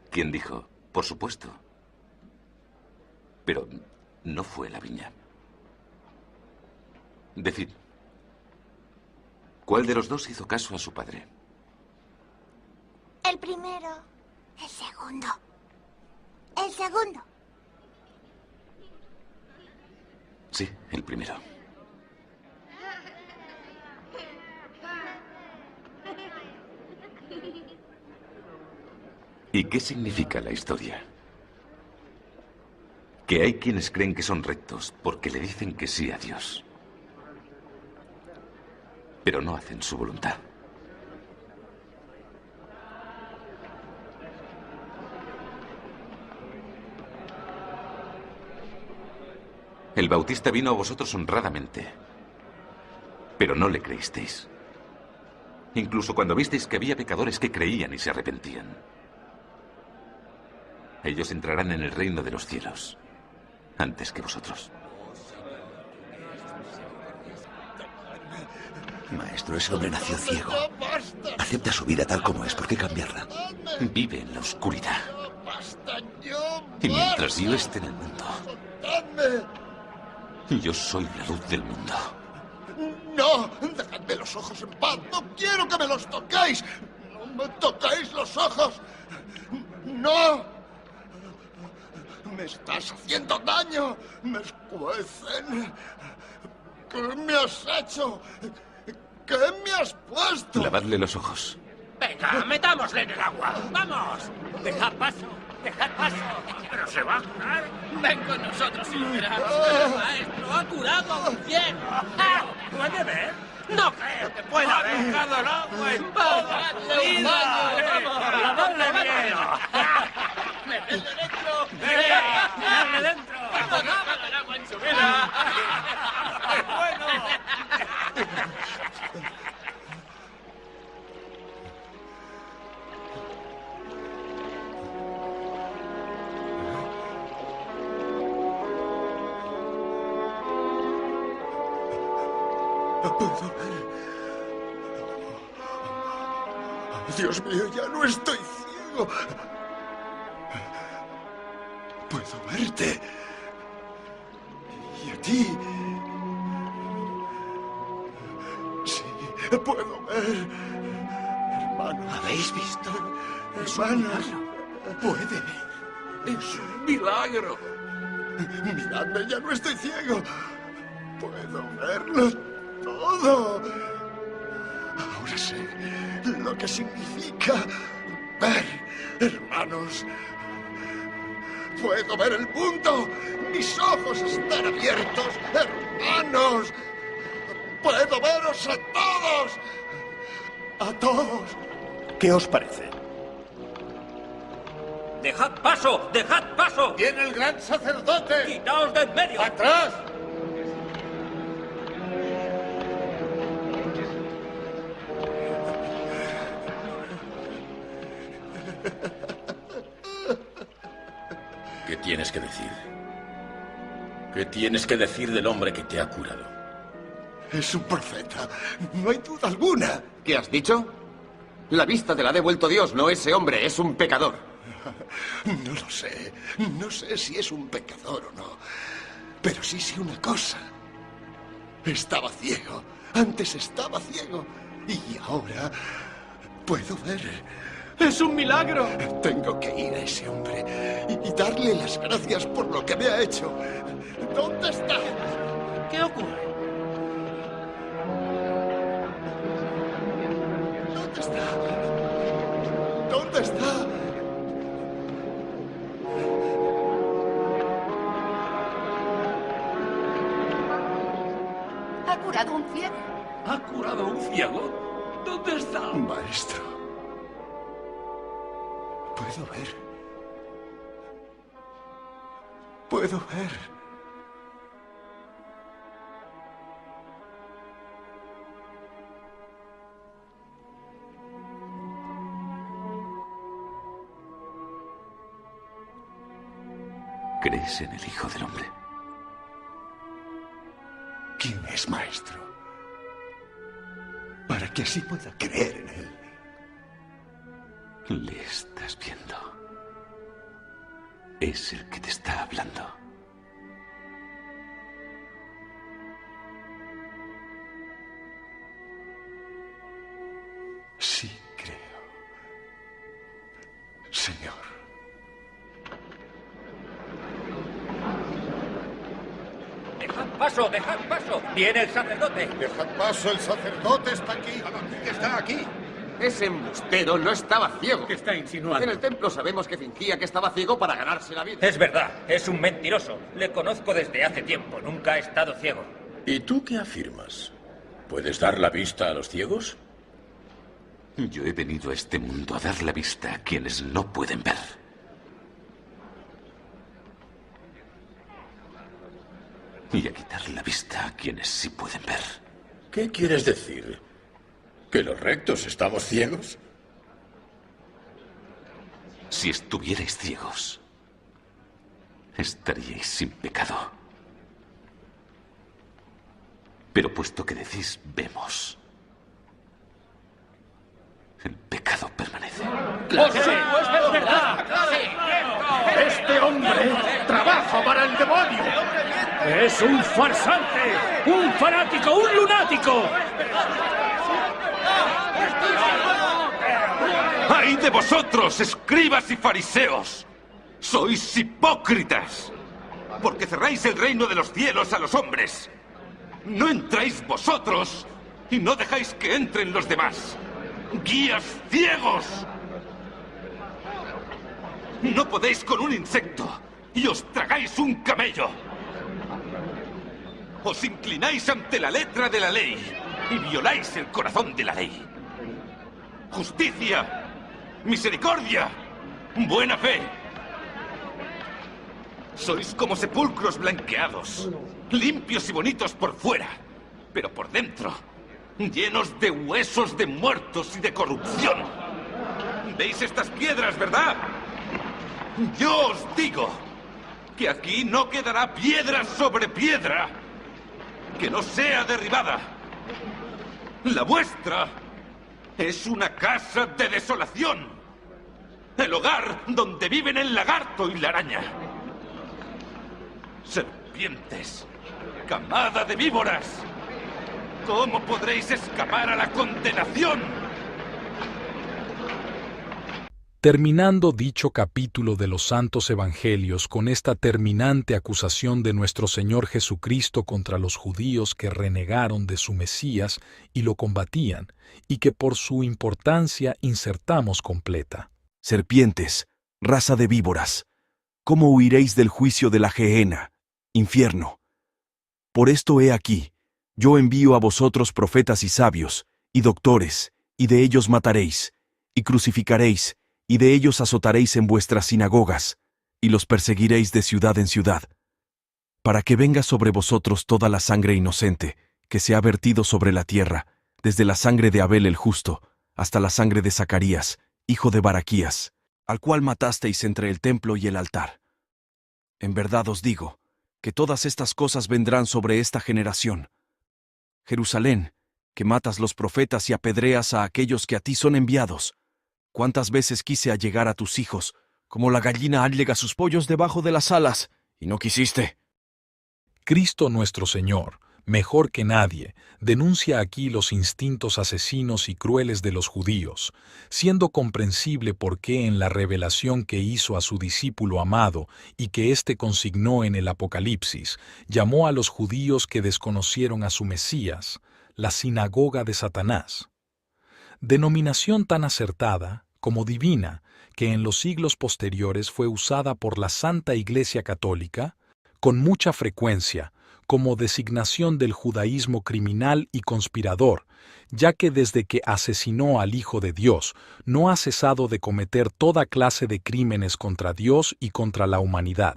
Q: quien dijo: por supuesto. Pero no fue a la viña. Decid, ¿cuál de los 2 hizo caso a su padre?
O: El primero. El segundo. El segundo.
Q: Sí, el primero. ¿Y qué significa la historia? Que hay quienes creen que son rectos porque le dicen que sí a Dios, pero no hacen su voluntad. El Bautista vino a vosotros honradamente, pero no le creísteis. Incluso cuando visteis que había pecadores que creían y se arrepentían. Ellos entrarán en el reino de los cielos antes que vosotros.
A: Maestro, ese hombre nació ciego. Acepta su vida tal como es. ¿Por qué cambiarla?
Q: Vive en la oscuridad. Y mientras yo esté en el mundo, yo soy la luz del mundo.
E: ¡No! ¡Dejadme los ojos en paz! ¡No quiero que me los toquéis! ¡No me toquéis los ojos! ¡No! ¡Me estás haciendo daño! ¡Me escuecen! ¿Qué me has hecho? ¿Qué me has puesto?
Q: Lavadle los ojos.
P: Venga, metámosle en el agua. ¡Vamos!
R: Dejad paso, dejad paso.
P: ¿Pero se va a curar?
R: Ven con nosotros y lo verás. El maestro ha curado a un ciego.
P: ¿Puede ver?
R: No creo que pueda ver.
P: ¡Ha buscado el agua en
R: ¡Dadle un baño!
P: ¡Vamos! ¡Lavadle bien!
R: ¡Metedle dentro!
P: ¡Venga! ¡Metedle dentro!
R: ¡Dámelo el agua en su vida!
P: ¡Bueno!
E: Dios mío, ya no estoy ciego. Puedo verte. Y a ti. Puedo ver. Hermanos.
P: ¿Habéis visto?
E: Hermanos.
P: Puede ver. Es un milagro.
E: Miradme, ya no estoy ciego. Puedo verlo todo. Ahora sé lo que significa ver, hermanos. Puedo ver el mundo. Mis ojos están abiertos, hermanos. Puedo veros a todos. A todos. ¿Qué os parece?
P: ¡Dejad paso! ¡Dejad paso!
E: ¡Viene el gran sacerdote!
P: ¡Quitaos de en medio!
E: ¡Atrás!
P: ¿Qué tienes que decir? ¿Qué tienes que decir del hombre que te ha curado?
E: Es un profeta. No hay duda alguna.
S: ¿Qué has dicho? La vista te la ha devuelto Dios, no ese hombre, es un pecador.
E: No lo sé. No sé si es un pecador o no. Pero sí sé una cosa. Estaba ciego. Antes estaba ciego. Y ahora puedo ver.
S: ¡Es un milagro!
E: Tengo que ir a ese hombre y darle las gracias por lo que me ha hecho. ¿Dónde está?
P: ¿Qué ocurre?
E: ¿Dónde está? ¿Dónde está?
N: ¿Ha curado un ciego?
P: ¿Ha curado a un ciego? ¿Dónde está?
E: Maestro. Puedo ver. Puedo ver.
Q: ¿Crees en el Hijo del Hombre?
E: ¿Quién es, maestro? Para que así pueda creer en él.
Q: Le estás viendo. Es el que te está hablando.
E: Sí, creo. Señor.
P: ¡Dejad paso! ¡Dejad paso! ¡Viene el sacerdote!
E: Dejad paso, el sacerdote está aquí. Está aquí.
S: Ese embustero no estaba ciego.
P: ¿Qué está insinuando?
S: En el templo sabemos que fingía que estaba ciego para ganarse la vida.
P: Es verdad, es un mentiroso. Le conozco desde hace tiempo. Nunca ha estado ciego. ¿Y tú qué afirmas? ¿Puedes dar la vista a los ciegos?
Q: Yo he venido a este mundo a dar la vista a quienes no pueden ver. Y a quitar la vista a quienes sí pueden ver.
P: ¿Qué quieres decir? ¿Que los rectos estamos ciegos?
Q: Si estuvierais ciegos, estaríais sin pecado. Pero puesto que decís vemos, el pecado permanece.
P: ¡Claro! ¡Sí, es verdad!
E: Este hombre trabaja para el demonio.
P: ¡Es un farsante! ¡Un fanático! ¡Un lunático!
G: ¡Ay de vosotros, escribas y fariseos! ¡Sois hipócritas! Porque cerráis el reino de los cielos a los hombres. No entráis vosotros y no dejáis que entren los demás. ¡Guías ciegos! No podéis con un insecto y os tragáis un camello. Os inclináis ante la letra de la ley y violáis el corazón de la ley. Justicia, misericordia, buena fe. Sois como sepulcros blanqueados, limpios y bonitos por fuera, pero por dentro, llenos de huesos de muertos y de corrupción. ¿Veis estas piedras, verdad? Yo os digo que aquí no quedará piedra sobre piedra que no sea derribada. La vuestra es una casa de desolación, el hogar donde viven el lagarto y la araña. Serpientes, camada de víboras. ¿Cómo podréis escapar a la condenación?
H: Terminando dicho capítulo de los Santos Evangelios con esta terminante acusación de nuestro Señor Jesucristo contra los judíos que renegaron de su Mesías y lo combatían, y que por su importancia insertamos completa.
T: Serpientes, raza de víboras, ¿cómo huiréis del juicio de la Gehenna, infierno? Por esto he aquí, yo envío a vosotros profetas y sabios, y doctores, y de ellos mataréis, y crucificaréis, y de ellos azotaréis en vuestras sinagogas, y los perseguiréis de ciudad en ciudad, para que venga sobre vosotros toda la sangre inocente que se ha vertido sobre la tierra, desde la sangre de Abel el justo, hasta la sangre de Zacarías, hijo de Baraquías, al cual matasteis entre el templo y el altar. En verdad os digo, que todas estas cosas vendrán sobre esta generación. Jerusalén, que matas los profetas y apedreas a aquellos que a ti son enviados, ¿cuántas veces quise allegar a tus hijos, como la gallina allega sus pollos debajo de las alas, y no quisiste?
H: Cristo nuestro Señor, mejor que nadie, denuncia aquí los instintos asesinos y crueles de los judíos, siendo comprensible por qué en la revelación que hizo a su discípulo amado y que éste consignó en el Apocalipsis, llamó a los judíos que desconocieron a su Mesías, la sinagoga de Satanás. Denominación tan acertada como divina que en los siglos posteriores fue usada por la Santa Iglesia Católica con mucha frecuencia como designación del judaísmo criminal y conspirador, ya que desde que asesinó al Hijo de Dios no ha cesado de cometer toda clase de crímenes contra Dios y contra la humanidad.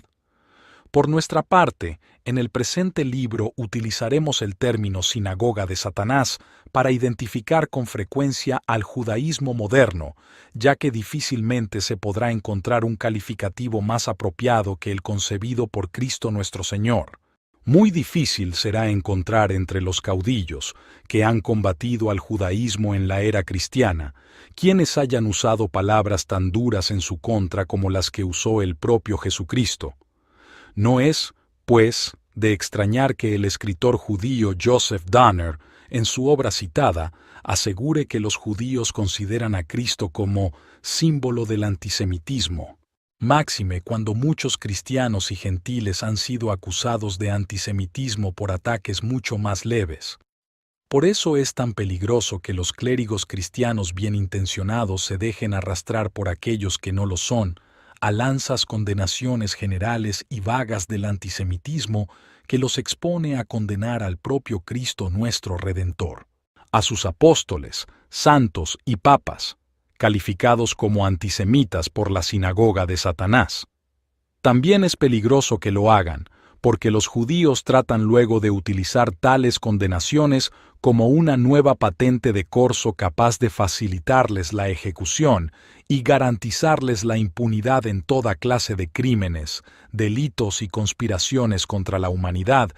H: Por nuestra parte, en el presente libro utilizaremos el término sinagoga de Satanás para identificar con frecuencia al judaísmo moderno, ya que difícilmente se podrá encontrar un calificativo más apropiado que el concebido por Cristo nuestro Señor. Muy difícil será encontrar entre los caudillos que han combatido al judaísmo en la era cristiana, quienes hayan usado palabras tan duras en su contra como las que usó el propio Jesucristo. No es, pues, de extrañar que el escritor judío Joseph Donner, en su obra citada, asegure que los judíos consideran a Cristo como símbolo del antisemitismo. Máxime cuando muchos cristianos y gentiles han sido acusados de antisemitismo por ataques mucho más leves. Por eso es tan peligroso que los clérigos cristianos bien intencionados se dejen arrastrar por aquellos que no lo son, a lanzas condenaciones generales y vagas del antisemitismo que los expone a condenar al propio Cristo nuestro Redentor, a sus apóstoles, santos y papas, calificados como antisemitas por la sinagoga de Satanás. También es peligroso que lo hagan, porque los judíos tratan luego de utilizar tales condenaciones como una nueva patente de corso capaz de facilitarles la ejecución y garantizarles la impunidad en toda clase de crímenes, delitos y conspiraciones contra la humanidad,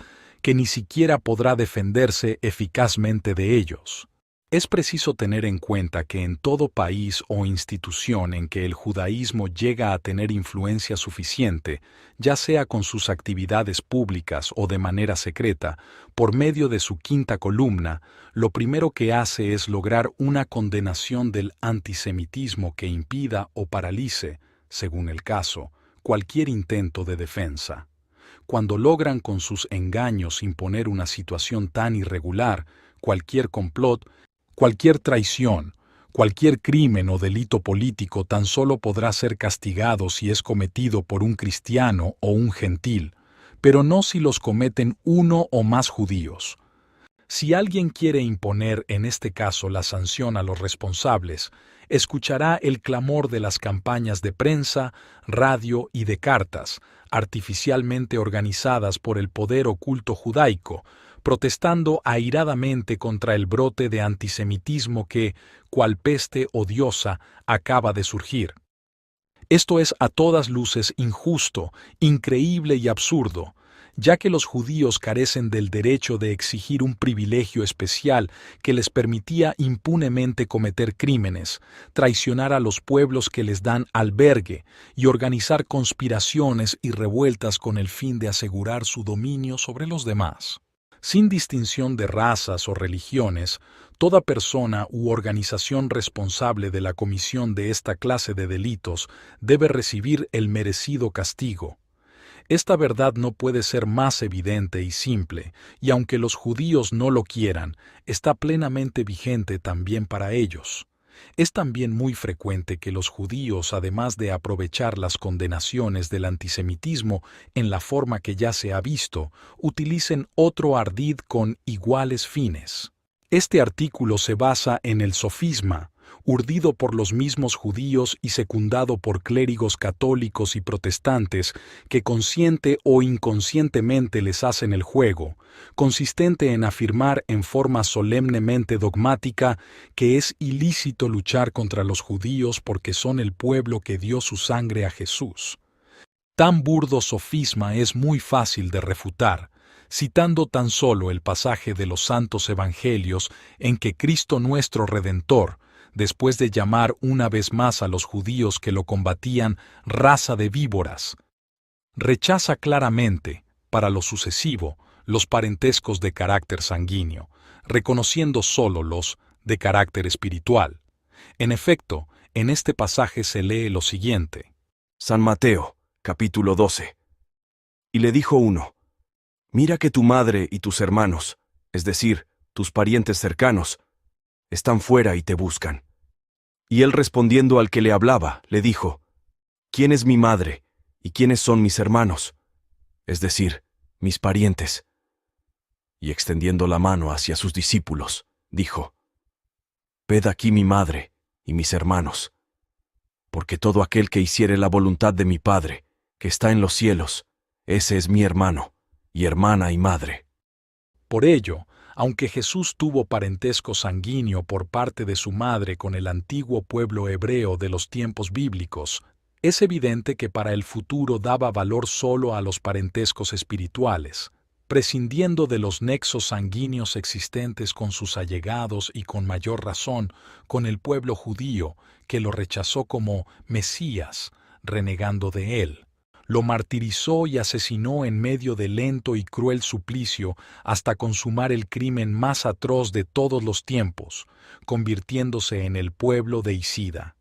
H: que ni siquiera podrá defenderse eficazmente de ellos. Es preciso tener en cuenta que en todo país o institución en que el judaísmo llega a tener influencia suficiente, ya sea con sus actividades públicas o de manera secreta, por medio de su quinta columna, lo primero que hace es lograr una condenación del antisemitismo que impida o paralice, según el caso, cualquier intento de defensa. Cuando logran con sus engaños imponer una situación tan irregular, cualquier complot, cualquier traición, cualquier crimen o delito político tan solo podrá ser castigado si es cometido por un cristiano o un gentil, pero no si los cometen uno o más judíos. Si alguien quiere imponer en este caso la sanción a los responsables, escuchará el clamor de las campañas de prensa, radio y de cartas, artificialmente organizadas por el poder oculto judaico, protestando airadamente contra el brote de antisemitismo que, cual peste odiosa, acaba de surgir. Esto es a todas luces injusto, increíble y absurdo, ya que los judíos carecen del derecho de exigir un privilegio especial que les permitía impunemente cometer crímenes, traicionar a los pueblos que les dan albergue y organizar conspiraciones y revueltas con el fin de asegurar su dominio sobre los demás. Sin distinción de razas o religiones, toda persona u organización responsable de la comisión de esta clase de delitos debe recibir el merecido castigo. Esta verdad no puede ser más evidente y simple, y aunque los judíos no lo quieran, está plenamente vigente también para ellos. Es también muy frecuente que los judíos, además de aprovechar las condenaciones del antisemitismo en la forma que ya se ha visto, utilicen otro ardid con iguales fines. Este artículo se basa en el sofisma, urdido por los mismos judíos y secundado por clérigos católicos y protestantes que consciente o inconscientemente les hacen el juego, consistente en afirmar en forma solemnemente dogmática que es ilícito luchar contra los judíos porque son el pueblo que dio su sangre a Jesús. Tan burdo sofisma es muy fácil de refutar, citando tan solo el pasaje de los santos evangelios en que Cristo nuestro Redentor, después de llamar una vez más a los judíos que lo combatían raza de víboras, rechaza claramente, para lo sucesivo, los parentescos de carácter sanguíneo, reconociendo solo los de carácter espiritual. En efecto, en este pasaje se lee lo siguiente.
T: San Mateo, capítulo 12. Y le dijo uno: Mira que tu madre y tus hermanos, es decir, tus parientes cercanos, están fuera y te buscan. Y él respondiendo al que le hablaba, le dijo: ¿Quién es mi madre y quiénes son mis hermanos? Es decir, mis parientes. Y extendiendo la mano hacia sus discípulos, dijo: Ved aquí mi madre y mis hermanos, porque todo aquel que hiciere la voluntad de mi Padre, que está en los cielos, ese es mi hermano, y hermana y madre.
H: Por ello, aunque Jesús tuvo parentesco sanguíneo por parte de su madre con el antiguo pueblo hebreo de los tiempos bíblicos, es evidente que para el futuro daba valor solo a los parentescos espirituales, prescindiendo de los nexos sanguíneos existentes con sus allegados y con mayor razón con el pueblo judío, que lo rechazó como Mesías, renegando de él. Lo martirizó y asesinó en medio de lento y cruel suplicio hasta consumar el crimen más atroz de todos los tiempos, convirtiéndose en el pueblo deicida.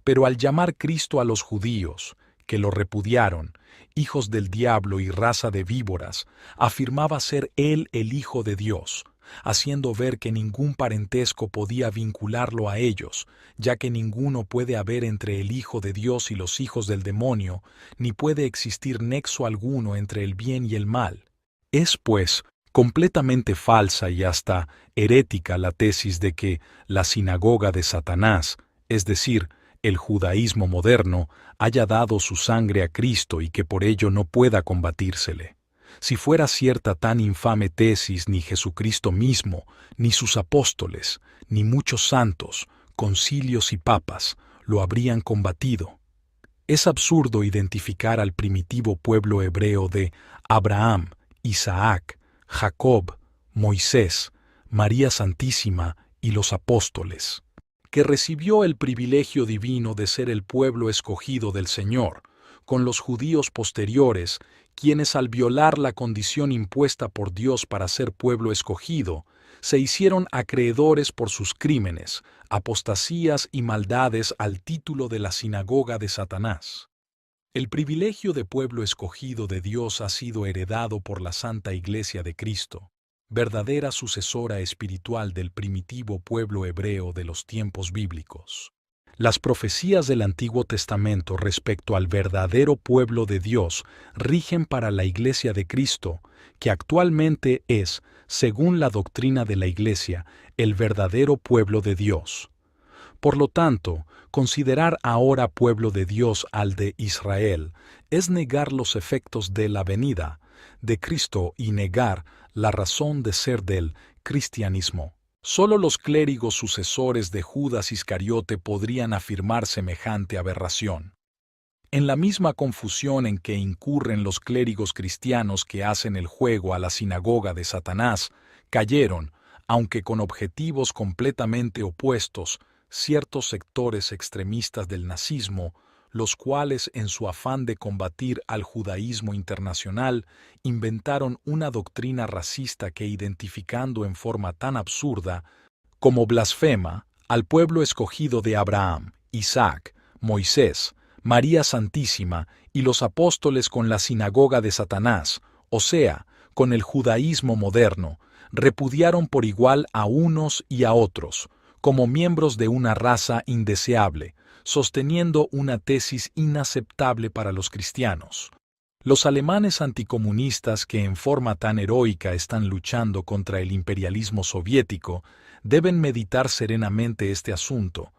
H: Pero al llamar Cristo a los judíos, que lo repudiaron, hijos del diablo y raza de víboras, afirmaba ser él el Hijo de Dios, haciendo ver que ningún parentesco podía vincularlo a ellos, ya que ninguno puede haber entre el Hijo de Dios y los hijos del demonio, ni puede existir nexo alguno entre el bien y el mal. Es, pues, completamente falsa y hasta herética la tesis de que la sinagoga de Satanás, es decir, el judaísmo moderno, haya dado su sangre a Cristo y que por ello no pueda combatírsele. Si fuera cierta tan infame tesis, ni Jesucristo mismo, ni sus apóstoles, ni muchos santos, concilios y papas, lo habrían combatido. Es absurdo identificar al primitivo pueblo hebreo de Abraham, Isaac, Jacob, Moisés, María Santísima y los apóstoles, que recibió el privilegio divino de ser el pueblo escogido del Señor, con los judíos posteriores, quienes al violar la condición impuesta por Dios para ser pueblo escogido, se hicieron acreedores por sus crímenes, apostasías y maldades al título de la sinagoga de Satanás. El privilegio de pueblo escogido de Dios ha sido heredado por la Santa Iglesia de Cristo, verdadera sucesora espiritual del primitivo pueblo hebreo de los tiempos bíblicos. Las profecías del Antiguo Testamento respecto al verdadero pueblo de Dios rigen para la Iglesia de Cristo, que actualmente es, según la doctrina de la Iglesia, el verdadero pueblo de Dios. Por lo tanto, considerar ahora pueblo de Dios al de Israel es negar los efectos de la venida de Cristo y negar la razón de ser del cristianismo. Solo los clérigos sucesores de Judas Iscariote podrían afirmar semejante aberración. En la misma confusión en que incurren los clérigos cristianos que hacen el juego a la sinagoga de Satanás, cayeron, aunque con objetivos completamente opuestos, ciertos sectores extremistas del nazismo, los cuales, en su afán de combatir al judaísmo internacional, inventaron una doctrina racista que, identificando en forma tan absurda como blasfema al pueblo escogido de Abraham, Isaac, Moisés, María Santísima y los apóstoles con la sinagoga de Satanás, o sea, con el judaísmo moderno, repudiaron por igual a unos y a otros, como miembros de una raza indeseable, sosteniendo una tesis inaceptable para los cristianos. Los alemanes anticomunistas que en forma tan heroica están luchando contra el imperialismo soviético deben meditar serenamente este asunto,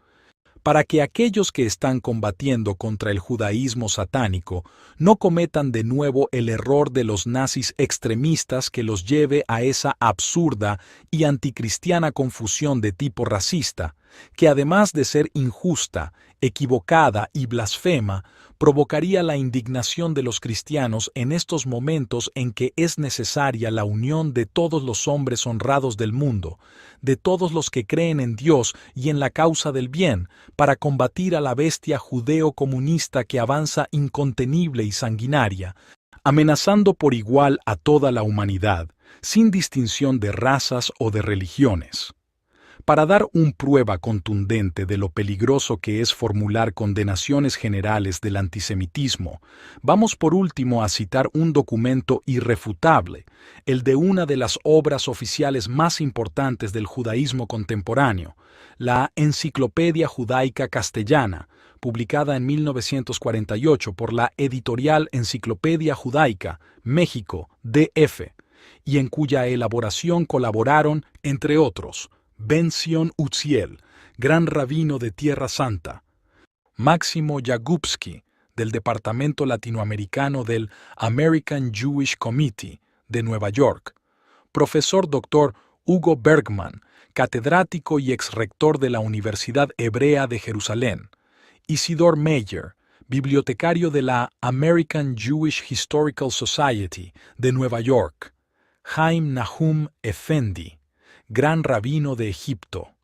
H: para que aquellos que están combatiendo contra el judaísmo satánico no cometan de nuevo el error de los nazis extremistas que los lleve a esa absurda y anticristiana confusión de tipo racista, que además de ser injusta, equivocada y blasfema, provocaría la indignación de los cristianos en estos momentos en que es necesaria la unión de todos los hombres honrados del mundo, de todos los que creen en Dios y en la causa del bien, para combatir a la bestia judeo-comunista que avanza incontenible y sanguinaria, amenazando por igual a toda la humanidad, sin distinción de razas o de religiones. Para dar una prueba contundente de lo peligroso que es formular condenaciones generales del antisemitismo, vamos por último a citar un documento irrefutable, el de una de las obras oficiales más importantes del judaísmo contemporáneo, la Enciclopedia Judaica Castellana, publicada en 1948 por la editorial Enciclopedia Judaica, México, D.F., y en cuya elaboración colaboraron, entre otros, Ben-Zion Uziel, gran rabino de Tierra Santa, Máximo Yagubski, del Departamento Latinoamericano del American Jewish Committee de Nueva York, profesor Dr. Hugo Bergman, catedrático y exrector de la Universidad Hebrea de Jerusalén, Isidor Meyer, bibliotecario de la American Jewish Historical Society de Nueva York, Chaim Nahum Effendi, gran rabino de Egipto,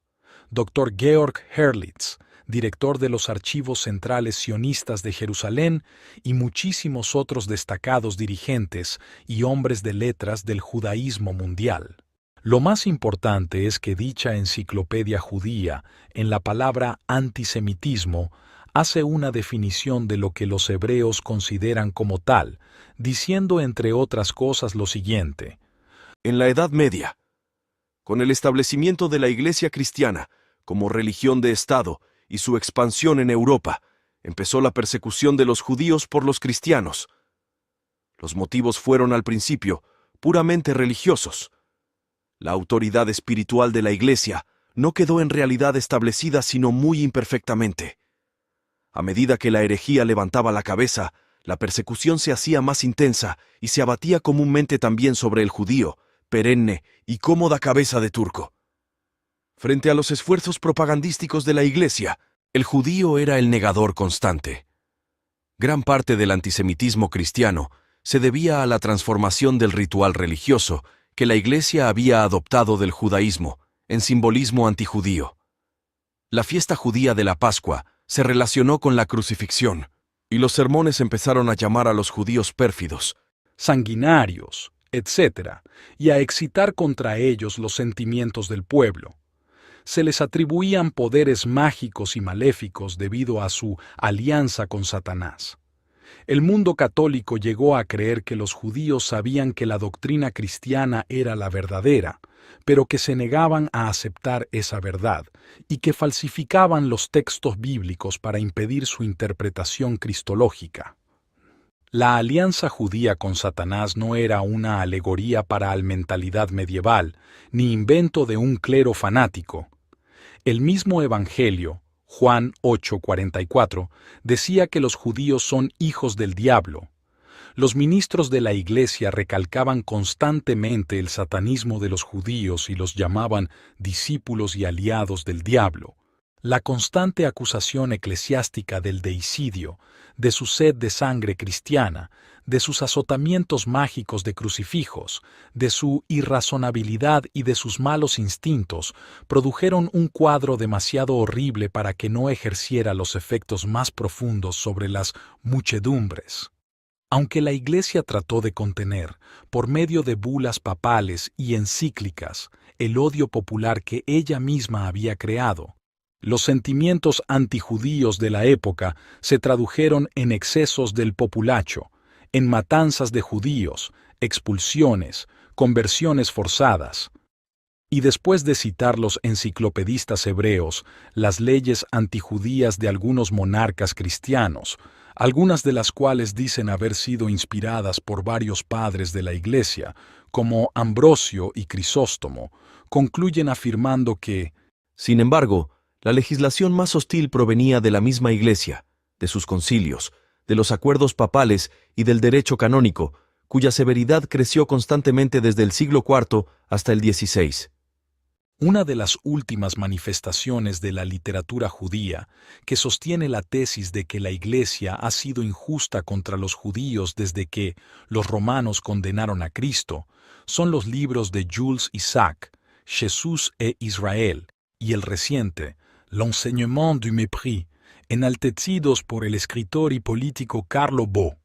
H: Dr. Georg Herlitz, director de los Archivos Centrales Sionistas de Jerusalén, y muchísimos otros destacados dirigentes y hombres de letras del judaísmo mundial. Lo más importante es que dicha enciclopedia judía, en la palabra antisemitismo, hace una definición de lo que los hebreos consideran como tal, diciendo entre otras cosas lo siguiente.
T: En la Edad Media, con el establecimiento de la Iglesia cristiana como religión de Estado y su expansión en Europa, empezó la persecución de los judíos por los cristianos. Los motivos fueron al principio puramente religiosos. La autoridad espiritual de la Iglesia no quedó en realidad establecida sino muy imperfectamente. A medida que la herejía levantaba la cabeza, la persecución se hacía más intensa y se abatía comúnmente también sobre el judío, perenne y cómoda cabeza de turco. Frente a los esfuerzos propagandísticos de la Iglesia, el judío era el negador constante. Gran parte del antisemitismo cristiano se debía a la transformación del ritual religioso que la Iglesia había adoptado del judaísmo en simbolismo antijudío. La fiesta judía de la Pascua se relacionó con la crucifixión, y los sermones empezaron a llamar a los judíos pérfidos,
H: sanguinarios, etc., y a excitar contra ellos los sentimientos del pueblo. Se les atribuían poderes mágicos y maléficos debido a su alianza con Satanás. El mundo católico llegó a creer que los judíos sabían que la doctrina cristiana era la verdadera, pero que se negaban a aceptar esa verdad y que falsificaban los textos bíblicos para impedir su interpretación cristológica. La alianza judía con Satanás no era una alegoría para la mentalidad medieval, ni invento de un clero fanático. El mismo Evangelio, Juan 8:44, decía que los judíos son hijos del diablo. Los ministros de la Iglesia recalcaban constantemente el satanismo de los judíos y los llamaban discípulos y aliados del diablo. La constante acusación eclesiástica del deicidio, de su sed de sangre cristiana, de sus azotamientos mágicos de crucifijos, de su irrazonabilidad y de sus malos instintos, produjeron un cuadro demasiado horrible para que no ejerciera los efectos más profundos sobre las muchedumbres. Aunque la Iglesia trató de contener, por medio de bulas papales y encíclicas, el odio popular que ella misma había creado, los sentimientos antijudíos de la época se tradujeron en excesos del populacho, en matanzas de judíos, expulsiones, conversiones forzadas. Y después de citar los enciclopedistas hebreos, las leyes antijudías de algunos monarcas cristianos, algunas de las cuales dicen haber sido inspiradas por varios padres de la Iglesia, como Ambrosio y Crisóstomo, concluyen afirmando que,
T: sin embargo, la legislación más hostil provenía de la misma Iglesia, de sus concilios, de los acuerdos papales y del derecho canónico, cuya severidad creció constantemente desde el siglo IV hasta el XVI.
H: Una de las últimas manifestaciones de la literatura judía, que sostiene la tesis de que la Iglesia ha sido injusta contra los judíos desde que los romanos condenaron a Cristo, son los libros de Jules Isaac, Jesús e Israel, y el reciente, L'enseignement du mépris, enaltecidos por el escritor y político Karl Bo.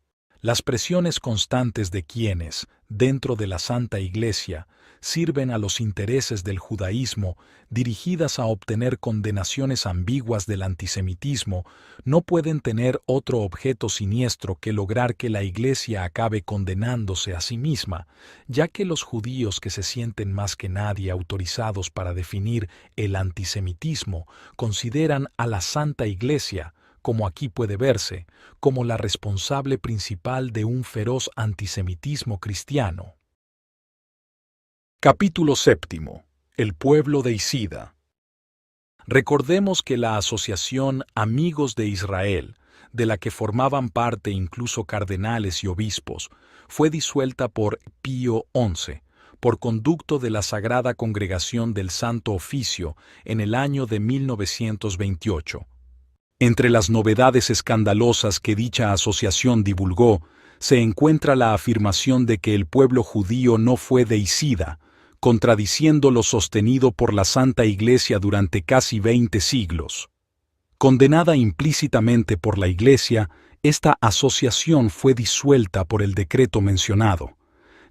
H: Las presiones constantes de quienes, dentro de la Santa Iglesia, sirven a los intereses del judaísmo, dirigidas a obtener condenaciones ambiguas del antisemitismo, no pueden tener otro objeto siniestro que lograr que la Iglesia acabe condenándose a sí misma, ya que los judíos que se sienten más que nadie autorizados para definir el antisemitismo consideran a la Santa Iglesia, como aquí puede verse, como la responsable principal de un feroz antisemitismo cristiano. Capítulo 7. El pueblo de Isida. Recordemos que la asociación Amigos de Israel, de la que formaban parte incluso cardenales y obispos, fue disuelta por Pío XI, por conducto de la Sagrada Congregación del Santo Oficio en el año de 1928. Entre las novedades escandalosas que dicha asociación divulgó, se encuentra la afirmación de que el pueblo judío no fue de Isida, contradiciendo lo sostenido por la Santa Iglesia durante casi 20 siglos. Condenada implícitamente por la Iglesia, esta asociación fue disuelta por el decreto mencionado.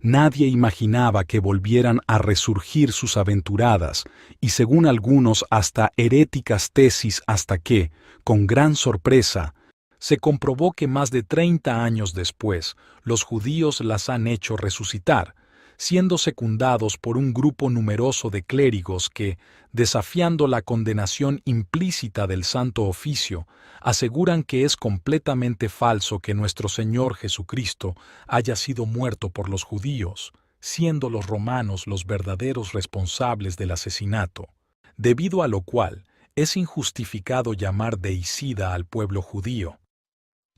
H: Nadie imaginaba que volvieran a resurgir sus aventuradas y, según algunos, hasta heréticas tesis hasta que, con gran sorpresa, se comprobó que más de 30 años después, los judíos las han hecho resucitar, siendo secundados por un grupo numeroso de clérigos que, desafiando la condenación implícita del Santo Oficio, aseguran que es completamente falso que nuestro Señor Jesucristo haya sido muerto por los judíos, siendo los romanos los verdaderos responsables del asesinato, debido a lo cual es injustificado llamar deicida al pueblo judío.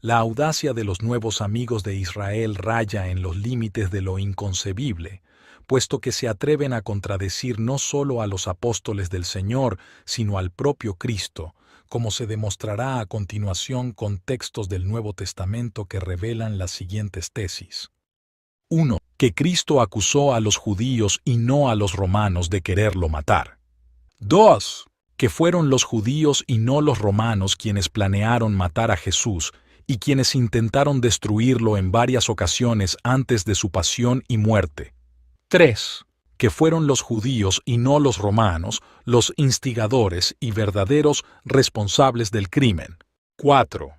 H: La audacia de los nuevos amigos de Israel raya en los límites de lo inconcebible, puesto que se atreven a contradecir no solo a los apóstoles del Señor, sino al propio Cristo, como se demostrará a continuación con textos del Nuevo Testamento que revelan las siguientes tesis. 1. Que Cristo acusó a los judíos y no a los romanos de quererlo matar. 2. Que fueron los judíos y no los romanos quienes planearon matar a Jesús y quienes intentaron destruirlo en varias ocasiones antes de su pasión y muerte. 3. Que fueron los judíos y no los romanos los instigadores y verdaderos responsables del crimen. 4.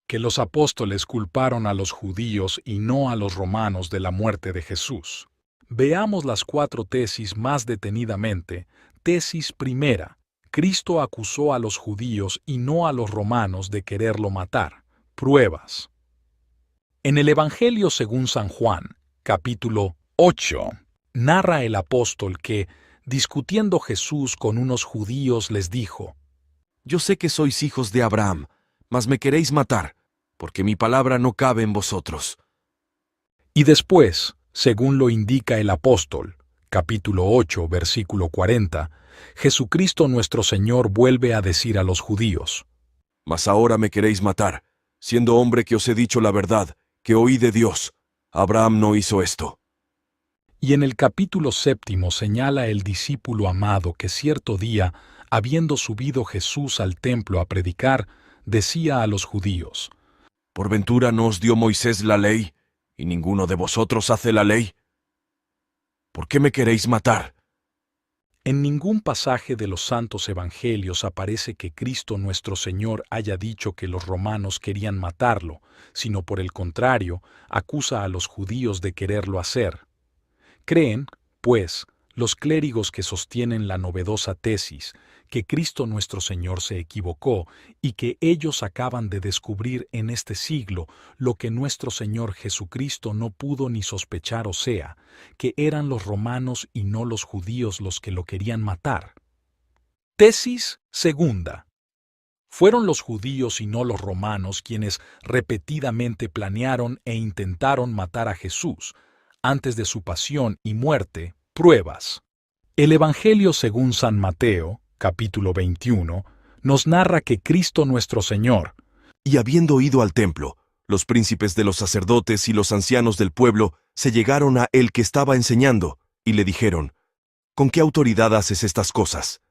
H: Que los apóstoles culparon a los judíos y no a los romanos de la muerte de Jesús. Veamos las 4 tesis más detenidamente. Tesis primera. Cristo acusó a los judíos y no a los romanos de quererlo matar. Pruebas. En el Evangelio según San Juan, capítulo 8, narra el apóstol que, discutiendo Jesús con unos judíos, les dijo:
T: Yo sé que sois hijos de Abraham, mas me queréis matar, porque mi palabra no cabe en vosotros.
H: Y después, según lo indica el apóstol, capítulo 8, versículo 40, Jesucristo nuestro Señor vuelve a decir a los judíos:
T: Mas ahora me queréis matar, siendo hombre que os he dicho la verdad, que oí de Dios. Abraham no hizo esto.
H: Y en el capítulo 7 señala el discípulo amado que cierto día, habiendo subido Jesús al templo a predicar, decía a los judíos:
T: ¿Por ventura no os dio Moisés la ley, y ninguno de vosotros hace la ley? ¿Por qué me queréis matar?
H: En ningún pasaje de los santos evangelios aparece que Cristo nuestro Señor haya dicho que los romanos querían matarlo, sino por el contrario, acusa a los judíos de quererlo hacer. Creen, pues, los clérigos que sostienen la novedosa tesis, que Cristo nuestro Señor se equivocó y que ellos acaban de descubrir en este siglo lo que nuestro Señor Jesucristo no pudo ni sospechar, o sea, que eran los romanos y no los judíos los que lo querían matar. Tesis segunda. Fueron los judíos y no los romanos quienes repetidamente planearon e intentaron matar a Jesús. Antes de su pasión y muerte, pruebas. El Evangelio según San Mateo, capítulo 21, nos narra que Cristo nuestro Señor,
T: y habiendo ido al templo, los príncipes de los sacerdotes y los ancianos del pueblo se llegaron a él que estaba enseñando, y le dijeron: ¿Con qué autoridad haces estas cosas?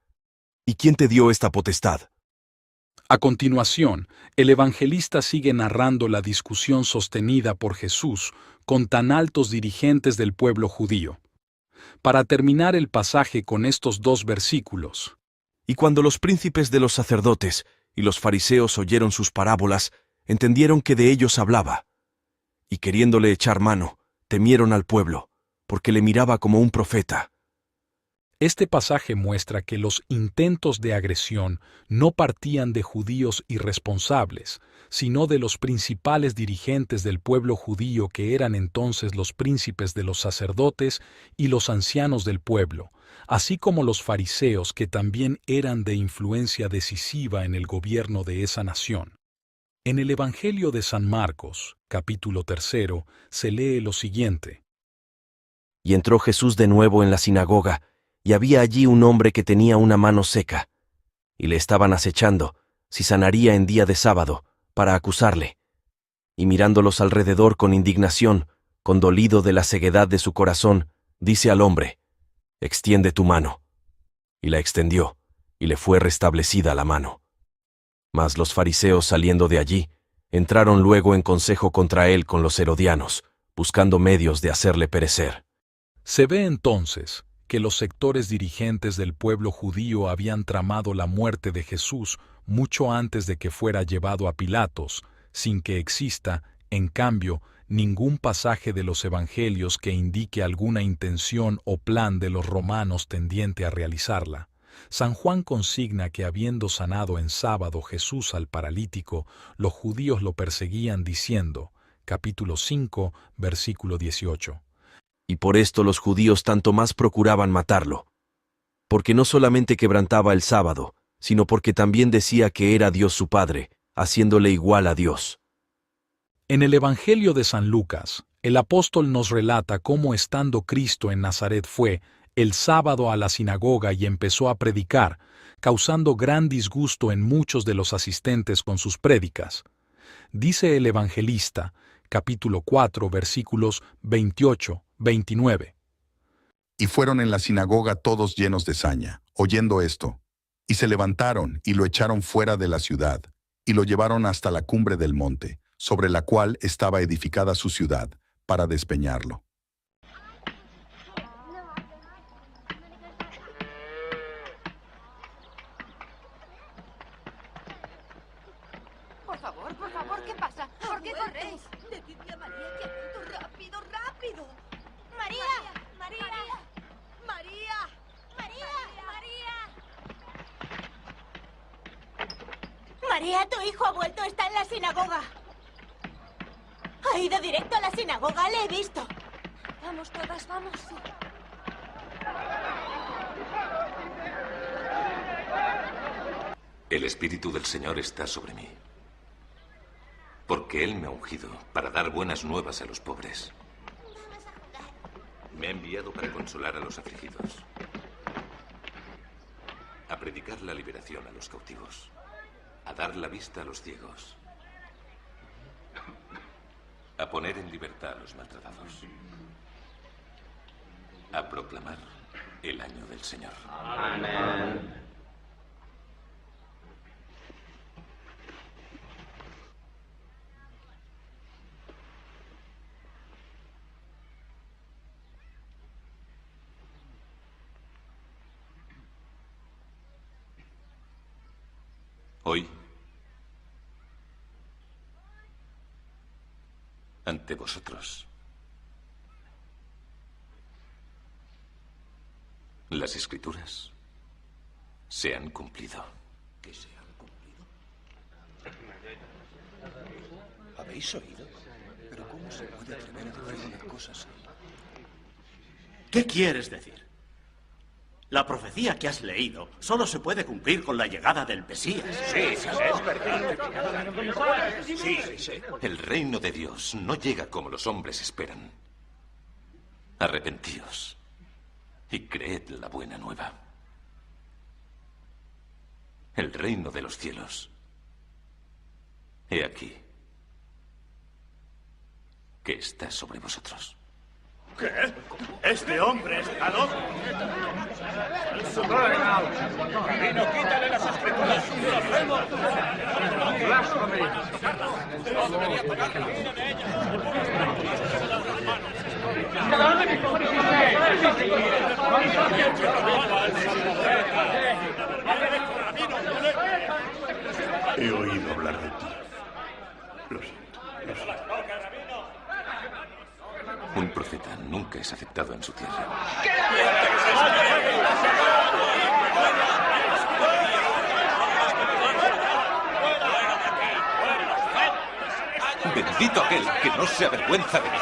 T: ¿Y quién te dio esta potestad?
H: A continuación, el evangelista sigue narrando la discusión sostenida por Jesús con tan altos dirigentes del pueblo judío. Para terminar el pasaje con estos 2 versículos.
T: Y cuando los príncipes de los sacerdotes y los fariseos oyeron sus parábolas, entendieron que de ellos hablaba. Y queriéndole echar mano, temieron al pueblo, porque le miraba como un profeta.
H: Este pasaje muestra que los intentos de agresión no partían de judíos irresponsables, sino de los principales dirigentes del pueblo judío, que eran entonces los príncipes de los sacerdotes y los ancianos del pueblo, así como los fariseos, que también eran de influencia decisiva en el gobierno de esa nación. En el Evangelio de San Marcos, capítulo 3, se lee lo siguiente.
S: Y entró Jesús de nuevo en la sinagoga, y había allí un hombre que tenía una mano seca, y le estaban acechando, si sanaría en día de sábado, para acusarle. Y mirándolos alrededor con indignación, condolido de la ceguedad de su corazón, dice al hombre: «Extiende tu mano». Y la extendió, y le fue restablecida la mano. Mas los fariseos, saliendo de allí, entraron luego en consejo contra él con los herodianos, buscando medios de hacerle perecer.
H: Se ve entonces que los sectores dirigentes del pueblo judío habían tramado la muerte de Jesús mucho antes de que fuera llevado a Pilatos, sin que exista, en cambio, ningún pasaje de los evangelios que indique alguna intención o plan de los romanos tendiente a realizarla. San Juan consigna que habiendo sanado en sábado Jesús al paralítico, los judíos lo perseguían diciendo, capítulo 5, versículo 18.
S: Y por esto los judíos tanto más procuraban matarlo, porque no solamente quebrantaba el sábado, sino porque también decía que era Dios su Padre, haciéndole igual a Dios.
H: En el Evangelio de San Lucas, el apóstol nos relata cómo, estando Cristo en Nazaret, fue el sábado a la sinagoga y empezó a predicar, causando gran disgusto en muchos de los asistentes con sus prédicas. Dice el evangelista, capítulo 4, versículos 28, 29.
U: Y fueron en la sinagoga todos llenos de saña, oyendo esto, y se levantaron y lo echaron fuera de la ciudad, y lo llevaron hasta la cumbre del monte, sobre la cual estaba edificada su ciudad, para despeñarlo.
N: Por favor, ¿qué pasa? ¿Por qué corréis? Decidle a María que ha vuelto. ¡Rápido, rápido!
O: ¡María! ¡María!
N: ¡María!
O: María, tu hijo ha vuelto, está en la sinagoga. Ha ido directo a la sinagoga, le he visto.
N: Vamos todas, vamos. Sí.
Q: El Espíritu del Señor está sobre mí, porque Él me ha ungido para dar buenas nuevas a los pobres. Me ha enviado para consolar a los afligidos, a predicar la liberación a los cautivos, a dar la vista a los ciegos, a poner en libertad a los maltratados, a proclamar el año del Señor.
B: Amén.
Q: Hoy, ante vosotros, las Escrituras se han cumplido.
A: ¿Qué se han cumplido? ¿Habéis oído? ¿Pero cómo se puede atrever a decir una cosa así?
V: ¿Qué quieres decir? La profecía que has leído solo se puede cumplir con la llegada del Mesías.
Q: Sí, es verdad. Sí. El reino de Dios no llega como los hombres esperan. Arrepentíos y creed la buena nueva. El reino de los cielos. He aquí que está sobre vosotros.
V: ¿Qué? Este hombre está loco.
B: Rabino, quítale las escrituras.
V: No debería tocar la vida de
B: He oído hablar de ti. Lo siento.
Q: Un profeta nunca es aceptado en su tierra. Bendito aquel que no se avergüenza de mí.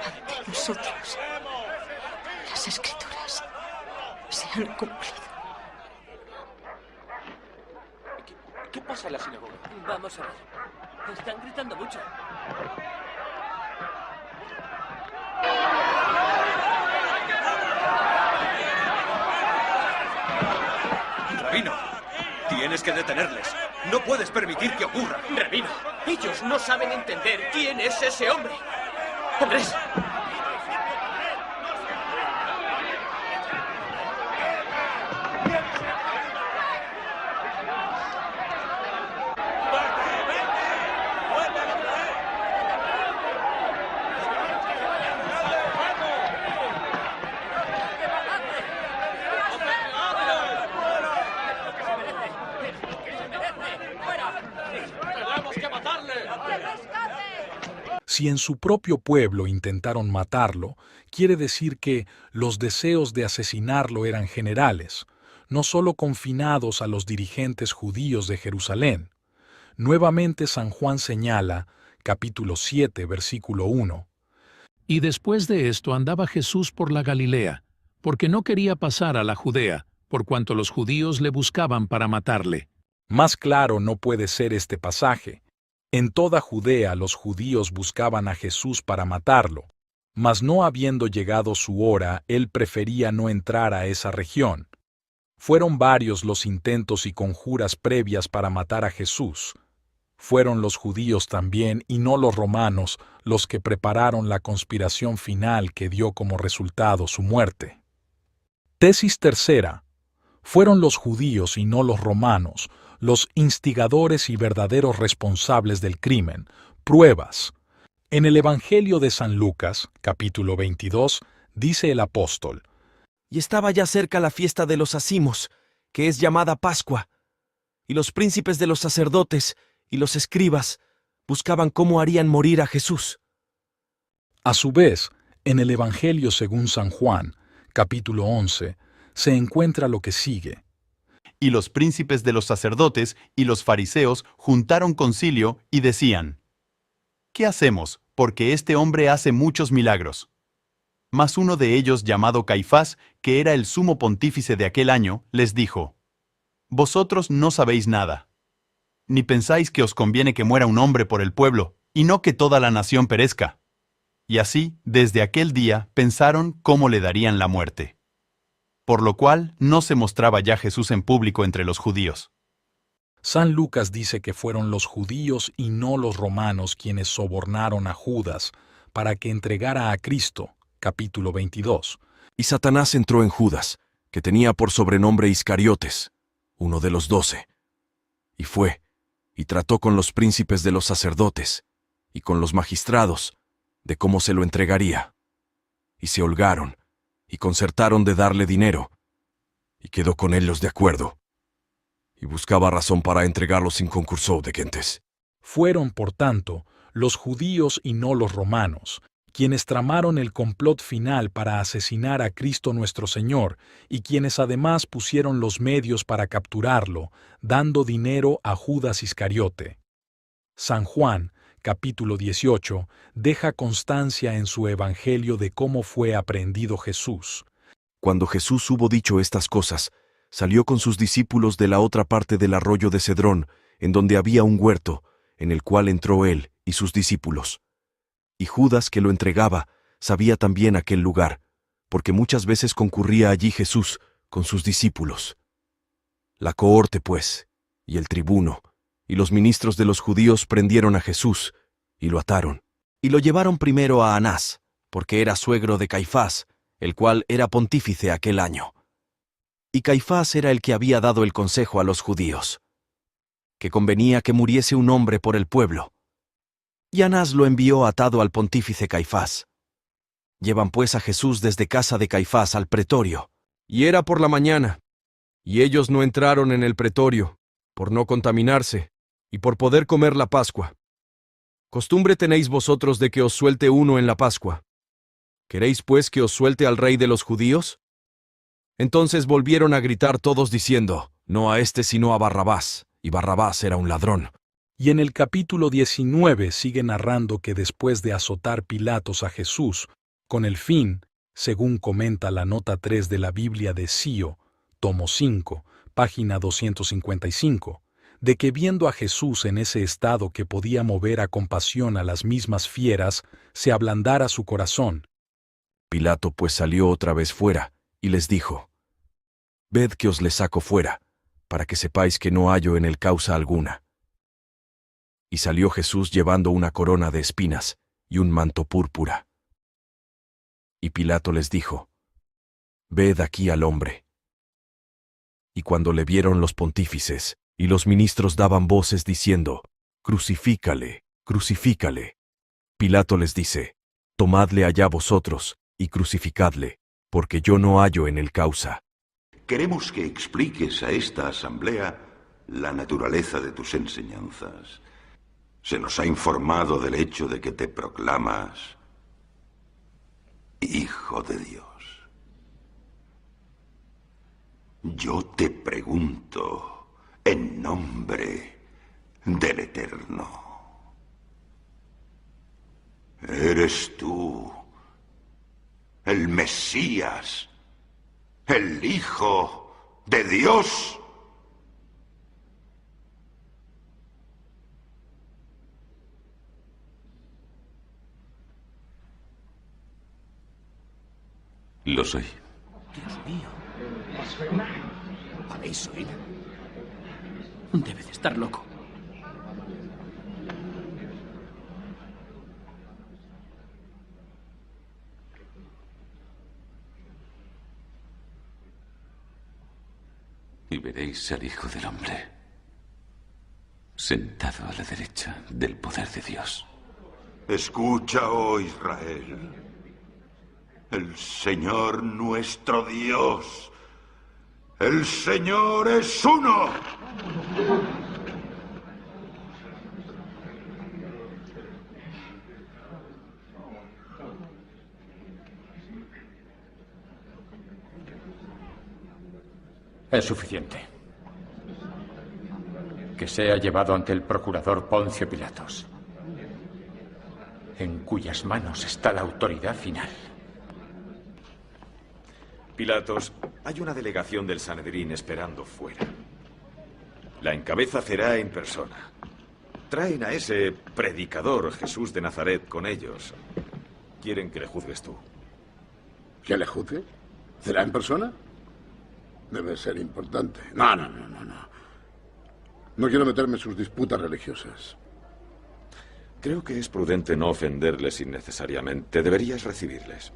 W: Ante nosotros, las Escrituras se han cumplido.
R: ¿Qué pasa en la sinagoga? Vamos a ver. Están gritando mucho.
X: Rabino, tienes que detenerles. No puedes permitir que ocurra.
R: Rabino, ellos no saben entender quién es ese hombre. Hombres.
H: Si en su propio pueblo intentaron matarlo, quiere decir que los deseos de asesinarlo eran generales, no solo confinados a los dirigentes judíos de Jerusalén. Nuevamente San Juan señala, capítulo 7, versículo 1.
Y: Y después de esto andaba Jesús por la Galilea, porque no quería pasar a la Judea, por cuanto los judíos le buscaban para matarle.
H: Más claro no puede ser este pasaje. En toda Judea los judíos buscaban a Jesús para matarlo, mas no habiendo llegado su hora, él prefería no entrar a esa región. Fueron varios los intentos y conjuras previas para matar a Jesús. Fueron los judíos también, y no los romanos, los que prepararon la conspiración final que dio como resultado su muerte. Tesis tercera. Fueron los judíos y no los romanos, los instigadores y verdaderos responsables del crimen. Pruebas. En el Evangelio de San Lucas, capítulo 22, dice el apóstol:
S: Y estaba ya cerca la fiesta de los Acimos, que es llamada Pascua, y los príncipes de los sacerdotes y los escribas buscaban cómo harían morir a Jesús.
H: A su vez, en el Evangelio según San Juan, capítulo 11, se encuentra lo que sigue.
Z: Y los príncipes de los sacerdotes y los fariseos juntaron concilio y decían: ¿Qué hacemos? Porque este hombre hace muchos milagros. Mas uno de ellos, llamado Caifás, que era el sumo pontífice de aquel año, les dijo: Vosotros no sabéis nada, ni pensáis que os conviene que muera un hombre por el pueblo, y no que toda la nación perezca. Y así, desde aquel día, pensaron cómo le darían la muerte. Por lo cual, no se mostraba ya Jesús en público entre los judíos.
H: San Lucas dice que fueron los judíos y no los romanos quienes sobornaron a Judas para que entregara a Cristo. Capítulo 22.
S: Y Satanás entró en Judas, que tenía por sobrenombre Iscariotes, uno de los 12. Y fue, y trató con los príncipes de los sacerdotes, y con los magistrados, de cómo se lo entregaría. Y se holgaron, y concertaron de darle dinero, y quedó con ellos de acuerdo. Y buscaba razón para entregarlo sin concurso de gentes.
H: Fueron, por tanto, los judíos y no los romanos, quienes tramaron el complot final para asesinar a Cristo nuestro Señor, y quienes además pusieron los medios para capturarlo, dando dinero a Judas Iscariote. San Juan, capítulo 18, deja constancia en su Evangelio de cómo fue aprehendido Jesús.
S: Cuando Jesús hubo dicho estas cosas, salió con sus discípulos de la otra parte del arroyo de Cedrón, en donde había un huerto, en el cual entró él y sus discípulos. Y Judas, que lo entregaba, sabía también aquel lugar, porque muchas veces concurría allí Jesús con sus discípulos. La cohorte, pues, y el tribuno, y los ministros de los judíos prendieron a Jesús, y lo ataron. Y lo llevaron primero a Anás, porque era suegro de Caifás, el cual era pontífice aquel año. Y Caifás era el que había dado el consejo a los judíos, que convenía que muriese un hombre por el pueblo. Y Anás lo envió atado al pontífice Caifás. Llevan pues a Jesús desde casa de Caifás al pretorio. Y era por la mañana, y ellos no entraron en el pretorio, por no contaminarse, y por poder comer la Pascua. ¿Costumbre tenéis vosotros de que os suelte uno en la Pascua? ¿Queréis pues que os suelte al rey de los judíos? Entonces volvieron a gritar todos diciendo, no a este sino a Barrabás, y Barrabás era un ladrón.
H: Y en el capítulo 19 sigue narrando que después de azotar Pilatos a Jesús, con el fin, según comenta la nota 3 de la Biblia de Sío, tomo 5, página 255, de que viendo a Jesús en ese estado que podía mover a compasión a las mismas fieras, se ablandara su corazón.
S: Pilato pues salió otra vez fuera, y les dijo, ved que os le saco fuera, para que sepáis que no hallo en él causa alguna. Y salió Jesús llevando una corona de espinas y un manto púrpura. Y Pilato les dijo, ved aquí al hombre. Y cuando le vieron los pontífices y los ministros daban voces diciendo, crucifícale, crucifícale. Pilato les dice, tomadle allá vosotros y crucificadle, porque yo no hallo en él causa.
A: Queremos que expliques a esta asamblea la naturaleza de tus enseñanzas. Se nos ha informado del hecho de que te proclamas Hijo de Dios. Yo te pregunto en nombre del Eterno. ¿Eres tú el Mesías, el Hijo de Dios?
Q: Lo soy.
R: Dios mío. ¿Habéis oído? Debe de estar loco.
Q: Y veréis al Hijo del Hombre sentado a la derecha del poder de Dios.
A: Escucha, oh Israel. El Señor nuestro Dios, el Señor es uno.
P: Es suficiente. Que sea llevado ante el procurador Poncio Pilatos, en cuyas manos está la autoridad final.
C: Pilatos, hay una delegación del Sanedrín esperando fuera. La encabeza Cerá en persona. Traen a ese predicador Jesús de Nazaret con ellos. Quieren que le juzgues tú.
B: ¿Que le juzgue? ¿Cerá en persona? Debe ser importante. No. No quiero meterme en sus disputas religiosas.
C: Creo que es prudente no ofenderles innecesariamente. Deberías recibirles.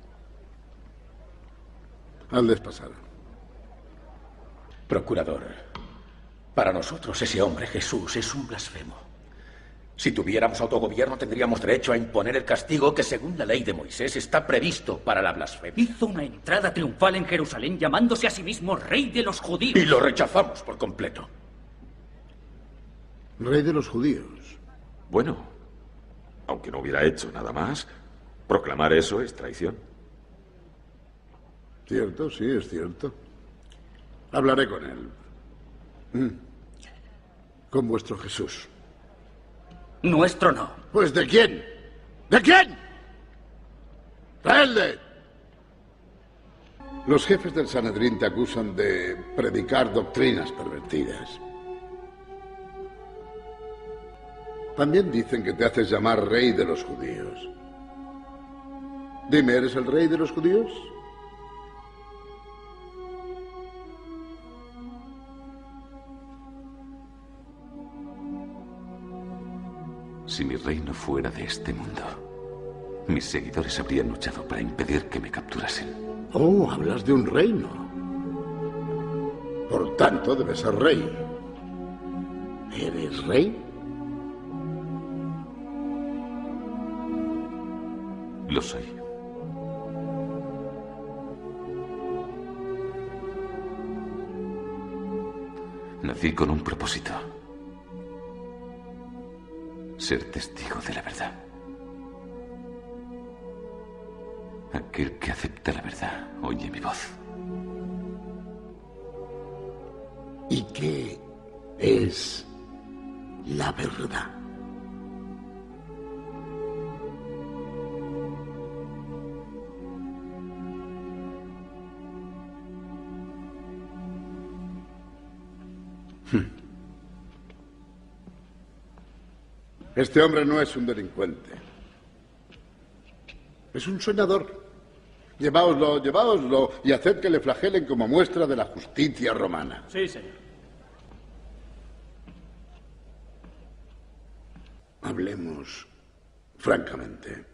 B: Hazles pasar.
P: Procurador, para nosotros ese hombre, Jesús, es un blasfemo. Si tuviéramos autogobierno tendríamos derecho a imponer el castigo que según la ley de Moisés está previsto para la blasfemia.
R: Hizo una entrada triunfal en Jerusalén llamándose a sí mismo Rey de los Judíos.
P: Y lo rechazamos por completo.
B: Rey de los judíos.
C: Bueno, aunque no hubiera hecho nada más, proclamar eso es traición.
B: Cierto, sí, es cierto. Hablaré con él. Con vuestro Jesús.
R: Nuestro no.
B: Pues ¿de quién? ¿De quién? ¡Traedle! Los jefes del Sanedrín te acusan de predicar doctrinas pervertidas. También dicen que te haces llamar Rey de los Judíos. Dime, ¿eres el Rey de los Judíos?
Q: Si mi reino fuera de este mundo, mis seguidores habrían luchado para impedir que me capturasen.
B: Oh, hablas de un reino. Por tanto, debes ser rey. ¿Eres rey?
Q: Lo soy. Nací con un propósito. Ser testigo de la verdad. Aquel que acepta la verdad oye mi voz.
B: ¿Y qué es la verdad? Este hombre no es un delincuente. Es un soñador. Lleváoslo y haced que le flagelen como muestra de la justicia romana.
R: Sí, señor.
B: Hablemos francamente.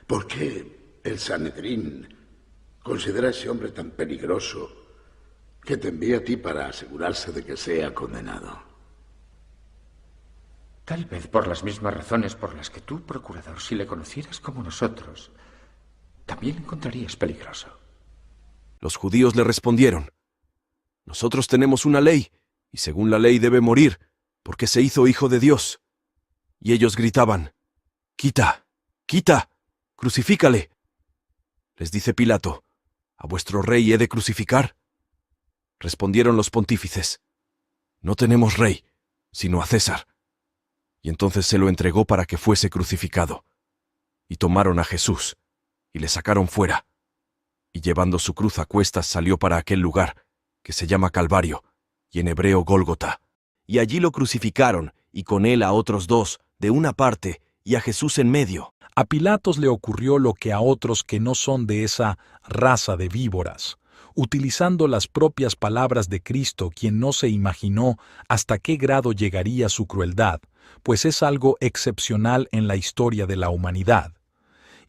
B: ¿Por qué el Sanedrín considera a ese hombre tan peligroso que te envía a ti para asegurarse de que sea condenado?
D: Tal vez por las mismas razones por las que tú, procurador, si le conocieras como nosotros, también le encontrarías peligroso.
S: Los judíos le respondieron: Nosotros tenemos una ley, y según la ley debe morir, porque se hizo hijo de Dios. Y ellos gritaban: Quita, quita, crucifícale. Les dice Pilato: ¿A vuestro rey he de crucificar? Respondieron los pontífices: No tenemos rey, sino a César. Y entonces se lo entregó para que fuese crucificado. Y tomaron a Jesús, y le sacaron fuera. Y llevando su cruz a cuestas salió para aquel lugar, que se llama Calvario, y en hebreo Gólgota. Y allí lo crucificaron, y con él a otros dos, de una parte, y a Jesús en medio.
H: A Pilatos le ocurrió lo que a otros que no son de esa raza de víboras, utilizando las propias palabras de Cristo, quien no se imaginó hasta qué grado llegaría su crueldad, pues es algo excepcional en la historia de la humanidad.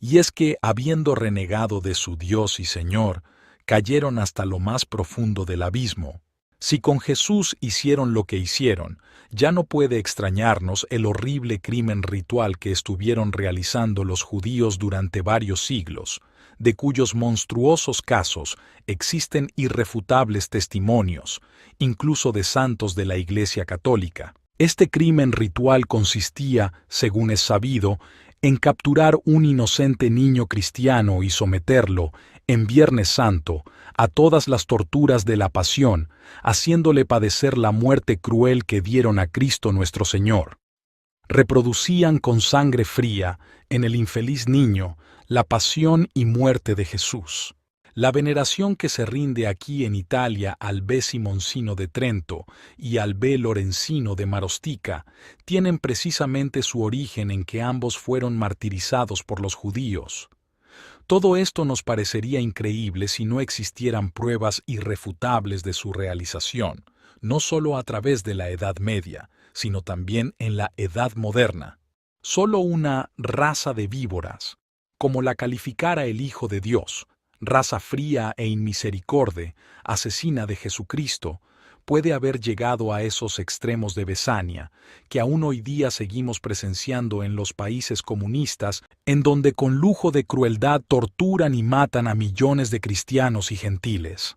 H: Y es que, habiendo renegado de su Dios y Señor, cayeron hasta lo más profundo del abismo. Si con Jesús hicieron lo que hicieron, ya no puede extrañarnos el horrible crimen ritual que estuvieron realizando los judíos durante varios siglos, de cuyos monstruosos casos existen irrefutables testimonios, incluso de santos de la Iglesia Católica. Este crimen ritual consistía, según es sabido, en capturar un inocente niño cristiano y someterlo, en Viernes Santo, a todas las torturas de la pasión, haciéndole padecer la muerte cruel que dieron a Cristo nuestro Señor. Reproducían con sangre fría, en el infeliz niño, la pasión y muerte de Jesús. La veneración que se rinde aquí en Italia al B. Simoncino de Trento y al B. Lorenzino de Marostica tienen precisamente su origen en que ambos fueron martirizados por los judíos. Todo esto nos parecería increíble si no existieran pruebas irrefutables de su realización, no solo a través de la Edad Media, sino también en la Edad Moderna. Solo una raza de víboras, como la calificara el Hijo de Dios, raza fría e inmisericorde, asesina de Jesucristo, puede haber llegado a esos extremos de Besania, que aún hoy día seguimos presenciando en los países comunistas, en donde con lujo de crueldad torturan y matan a millones de cristianos y gentiles.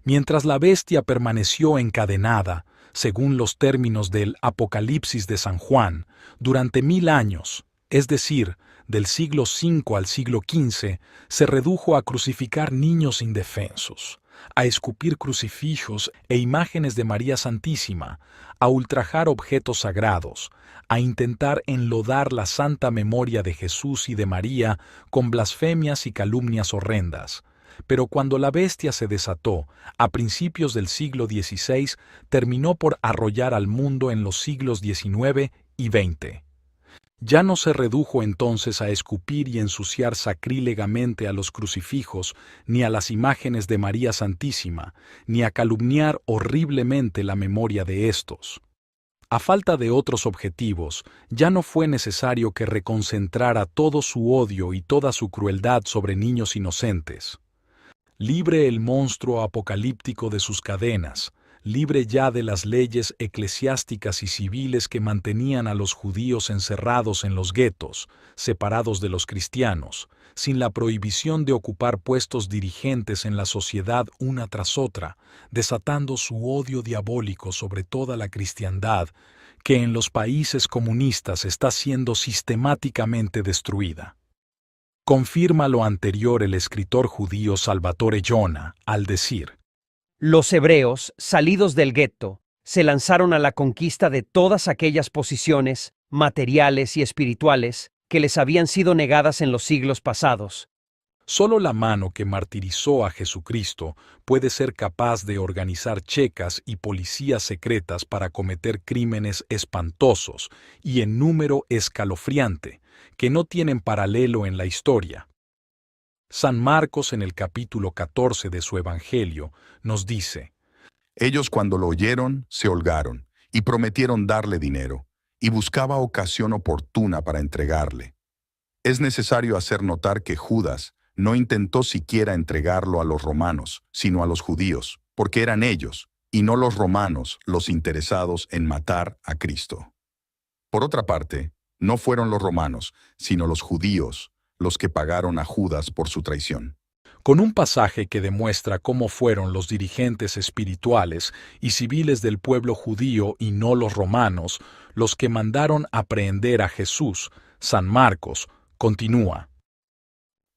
H: Mientras la bestia permaneció encadenada, según los términos del Apocalipsis de San Juan, durante 1000 años, es decir, del siglo V al siglo XV, se redujo a crucificar niños indefensos, a escupir crucifijos e imágenes de María Santísima, a ultrajar objetos sagrados, a intentar enlodar la santa memoria de Jesús y de María con blasfemias y calumnias horrendas. Pero cuando la bestia se desató, a principios del siglo XVI, terminó por arrollar al mundo en los siglos XIX y XX. Ya no se redujo entonces a escupir y ensuciar sacrílegamente a los crucifijos, ni a las imágenes de María Santísima, ni a calumniar horriblemente la memoria de éstos. A falta de otros objetivos, ya no fue necesario que reconcentrara todo su odio y toda su crueldad sobre niños inocentes. Libre el monstruo apocalíptico de sus cadenas, libre ya de las leyes eclesiásticas y civiles que mantenían a los judíos encerrados en los guetos, separados de los cristianos, sin la prohibición de ocupar puestos dirigentes en la sociedad una tras otra, desatando su odio diabólico sobre toda la cristiandad, que en los países comunistas está siendo sistemáticamente destruida. Confirma lo anterior el escritor judío Salvatore Giona al decir:
F: los hebreos, salidos del gueto, se lanzaron a la conquista de todas aquellas posiciones, materiales y espirituales, que les habían sido negadas en los siglos pasados.
H: Solo la mano que martirizó a Jesucristo puede ser capaz de organizar checas y policías secretas para cometer crímenes espantosos y en número escalofriante, que no tienen paralelo en la historia. San Marcos, en el capítulo 14 de su Evangelio, nos dice:
U: ellos cuando lo oyeron, se holgaron, y prometieron darle dinero, y buscaba ocasión oportuna para entregarle. Es necesario hacer notar que Judas no intentó siquiera entregarlo a los romanos, sino a los judíos, porque eran ellos, y no los romanos, los interesados en matar a Cristo. Por otra parte, no fueron los romanos, sino los judíos, los que pagaron a Judas por su traición.
H: Con un pasaje que demuestra cómo fueron los dirigentes espirituales y civiles del pueblo judío y no los romanos los que mandaron aprehender a Jesús, San Marcos continúa: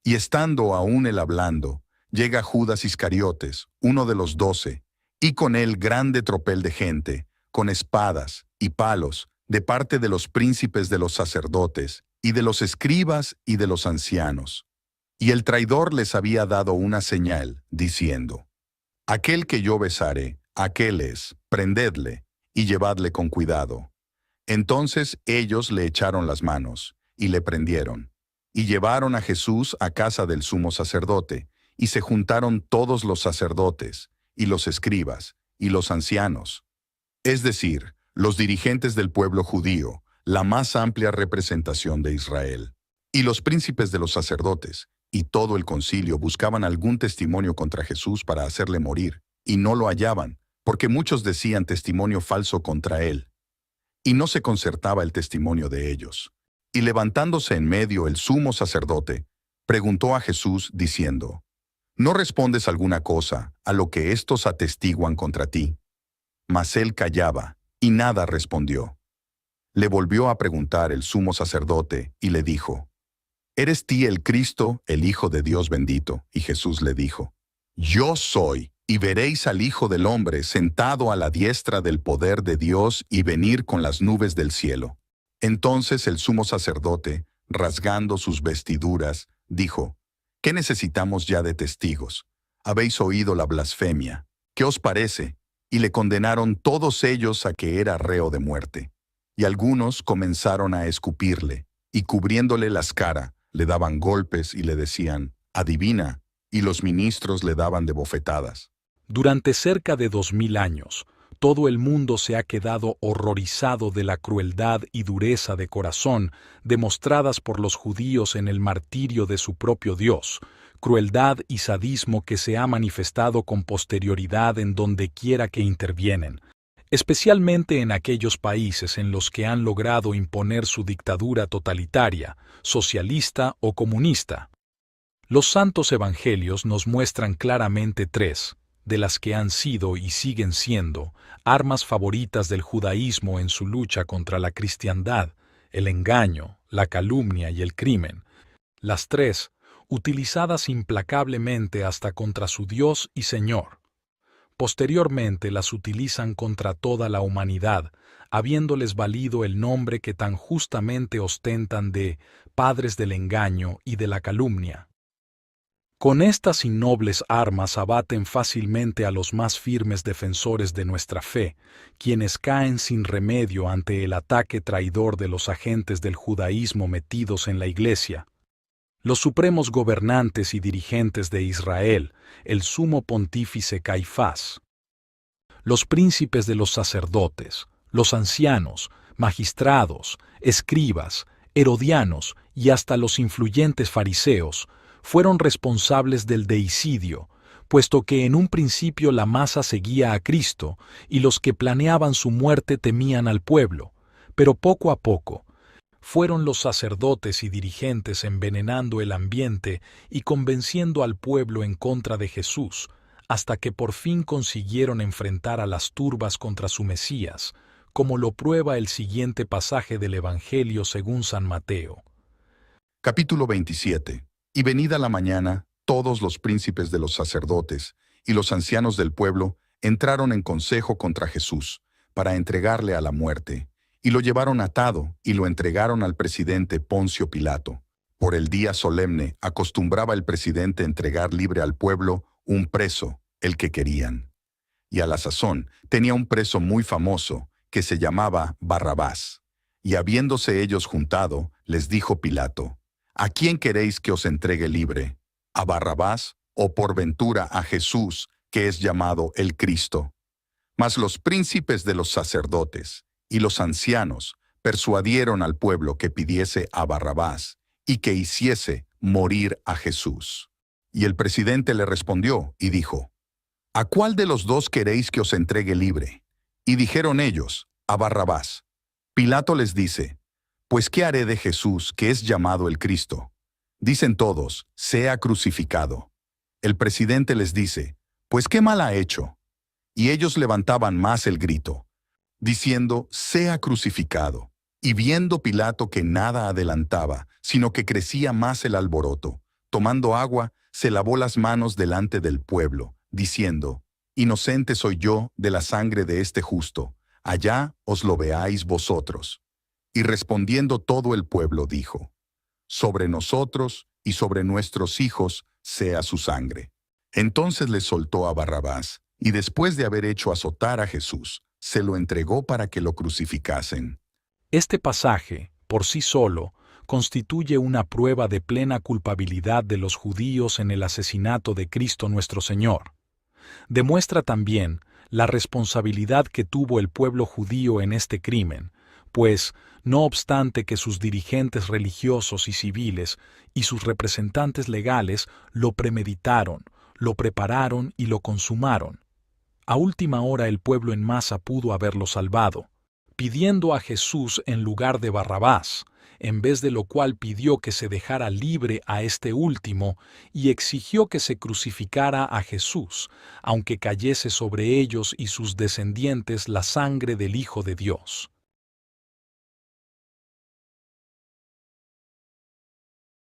U: y estando aún él hablando, llega Judas Iscariotes, uno de los 12, y con él grande tropel de gente, con espadas y palos, de parte de los príncipes de los sacerdotes, y de los escribas y de los ancianos. Y el traidor les había dado una señal, diciendo: aquel que yo besare, aquel es, prendedle, y llevadle con cuidado. Entonces ellos le echaron las manos, y le prendieron, y llevaron a Jesús a casa del sumo sacerdote, y se juntaron todos los sacerdotes, y los escribas, y los ancianos, es decir, los dirigentes del pueblo judío, la más amplia representación de Israel. Y los príncipes de los sacerdotes y todo el concilio buscaban algún testimonio contra Jesús para hacerle morir, y no lo hallaban, porque muchos decían testimonio falso contra él. Y no se concertaba el testimonio de ellos. Y levantándose en medio el sumo sacerdote, preguntó a Jesús diciendo: ¿no respondes alguna cosa a lo que éstos atestiguan contra ti? Mas él callaba, y nada respondió. Le volvió a preguntar el sumo sacerdote, y le dijo: ¿eres tú el Cristo, el Hijo de Dios bendito? Y Jesús le dijo: yo soy, y veréis al Hijo del Hombre sentado a la diestra del poder de Dios y venir con las nubes del cielo. Entonces el sumo sacerdote, rasgando sus vestiduras, dijo: ¿Qué necesitamos ya de testigos? Habéis oído la blasfemia. ¿Qué os parece? Y le condenaron todos ellos a que era reo de muerte. Y algunos comenzaron a escupirle, y cubriéndole las caras, le daban golpes y le decían, adivina, y los ministros le daban de bofetadas.
H: Durante cerca de 2000 años, todo el mundo se ha quedado horrorizado de la crueldad y dureza de corazón demostradas por los judíos en el martirio de su propio Dios, crueldad y sadismo que se ha manifestado con posterioridad en donde quiera que intervienen, especialmente en aquellos países en los que han logrado imponer su dictadura totalitaria, socialista o comunista. Los santos evangelios nos muestran claramente tres, de las que han sido y siguen siendo, armas favoritas del judaísmo en su lucha contra la cristiandad, el engaño, la calumnia y el crimen. Las tres, utilizadas implacablemente hasta contra su Dios y Señor. Posteriormente las utilizan contra toda la humanidad, habiéndoles valido el nombre que tan justamente ostentan de padres del engaño y de la calumnia. Con estas innobles armas abaten fácilmente a los más firmes defensores de nuestra fe, quienes caen sin remedio ante el ataque traidor de los agentes del judaísmo metidos en la Iglesia. Los supremos gobernantes y dirigentes de Israel, el sumo pontífice Caifás, los príncipes de los sacerdotes, los ancianos, magistrados, escribas, herodianos y hasta los influyentes fariseos, fueron responsables del deicidio, puesto que en un principio la masa seguía a Cristo y los que planeaban su muerte temían al pueblo, pero poco a poco fueron los sacerdotes y dirigentes envenenando el ambiente y convenciendo al pueblo en contra de Jesús, hasta que por fin consiguieron enfrentar a las turbas contra su Mesías, como lo prueba el siguiente pasaje del Evangelio según San Mateo.
U: Capítulo 27. Y venida la mañana, todos los príncipes de los sacerdotes y los ancianos del pueblo entraron en consejo contra Jesús, para entregarle a la muerte, y lo llevaron atado y lo entregaron al presidente Poncio Pilato. Por el día solemne acostumbraba el presidente entregar libre al pueblo un preso, el que querían. Y a la sazón tenía un preso muy famoso, que se llamaba Barrabás. Y habiéndose ellos juntado, les dijo Pilato, ¿a quién queréis que os entregue libre? ¿A Barrabás o por ventura a Jesús, que es llamado el Cristo? Mas los príncipes de los sacerdotes y los ancianos persuadieron al pueblo que pidiese a Barrabás y que hiciese morir a Jesús. Y el presidente le respondió y dijo, ¿a cuál de los dos queréis que os entregue libre? Y dijeron ellos, a Barrabás. Pilato les dice, pues ¿qué haré de Jesús, que es llamado el Cristo? Dicen todos, sea crucificado. El presidente les dice, pues ¿qué mal ha hecho? Y ellos levantaban más el grito, diciendo, sea crucificado. Y viendo Pilato que nada adelantaba, sino que crecía más el alboroto, tomando agua, se lavó las manos delante del pueblo, diciendo, inocente soy yo de la sangre de este justo, allá os lo veáis vosotros. Y respondiendo todo el pueblo dijo, sobre nosotros y sobre nuestros hijos sea su sangre. Entonces les soltó a Barrabás, y después de haber hecho azotar a Jesús, se lo entregó para que lo crucificasen.
H: Este pasaje, por sí solo, constituye una prueba de plena culpabilidad de los judíos en el asesinato de Cristo nuestro Señor. Demuestra también la responsabilidad que tuvo el pueblo judío en este crimen, pues, no obstante que sus dirigentes religiosos y civiles y sus representantes legales lo premeditaron, lo prepararon y lo consumaron, a última hora el pueblo en masa pudo haberlo salvado, pidiendo a Jesús en lugar de Barrabás, en vez de lo cual pidió que se dejara libre a este último y exigió que se crucificara a Jesús, aunque cayese sobre ellos y sus descendientes la sangre del Hijo de Dios.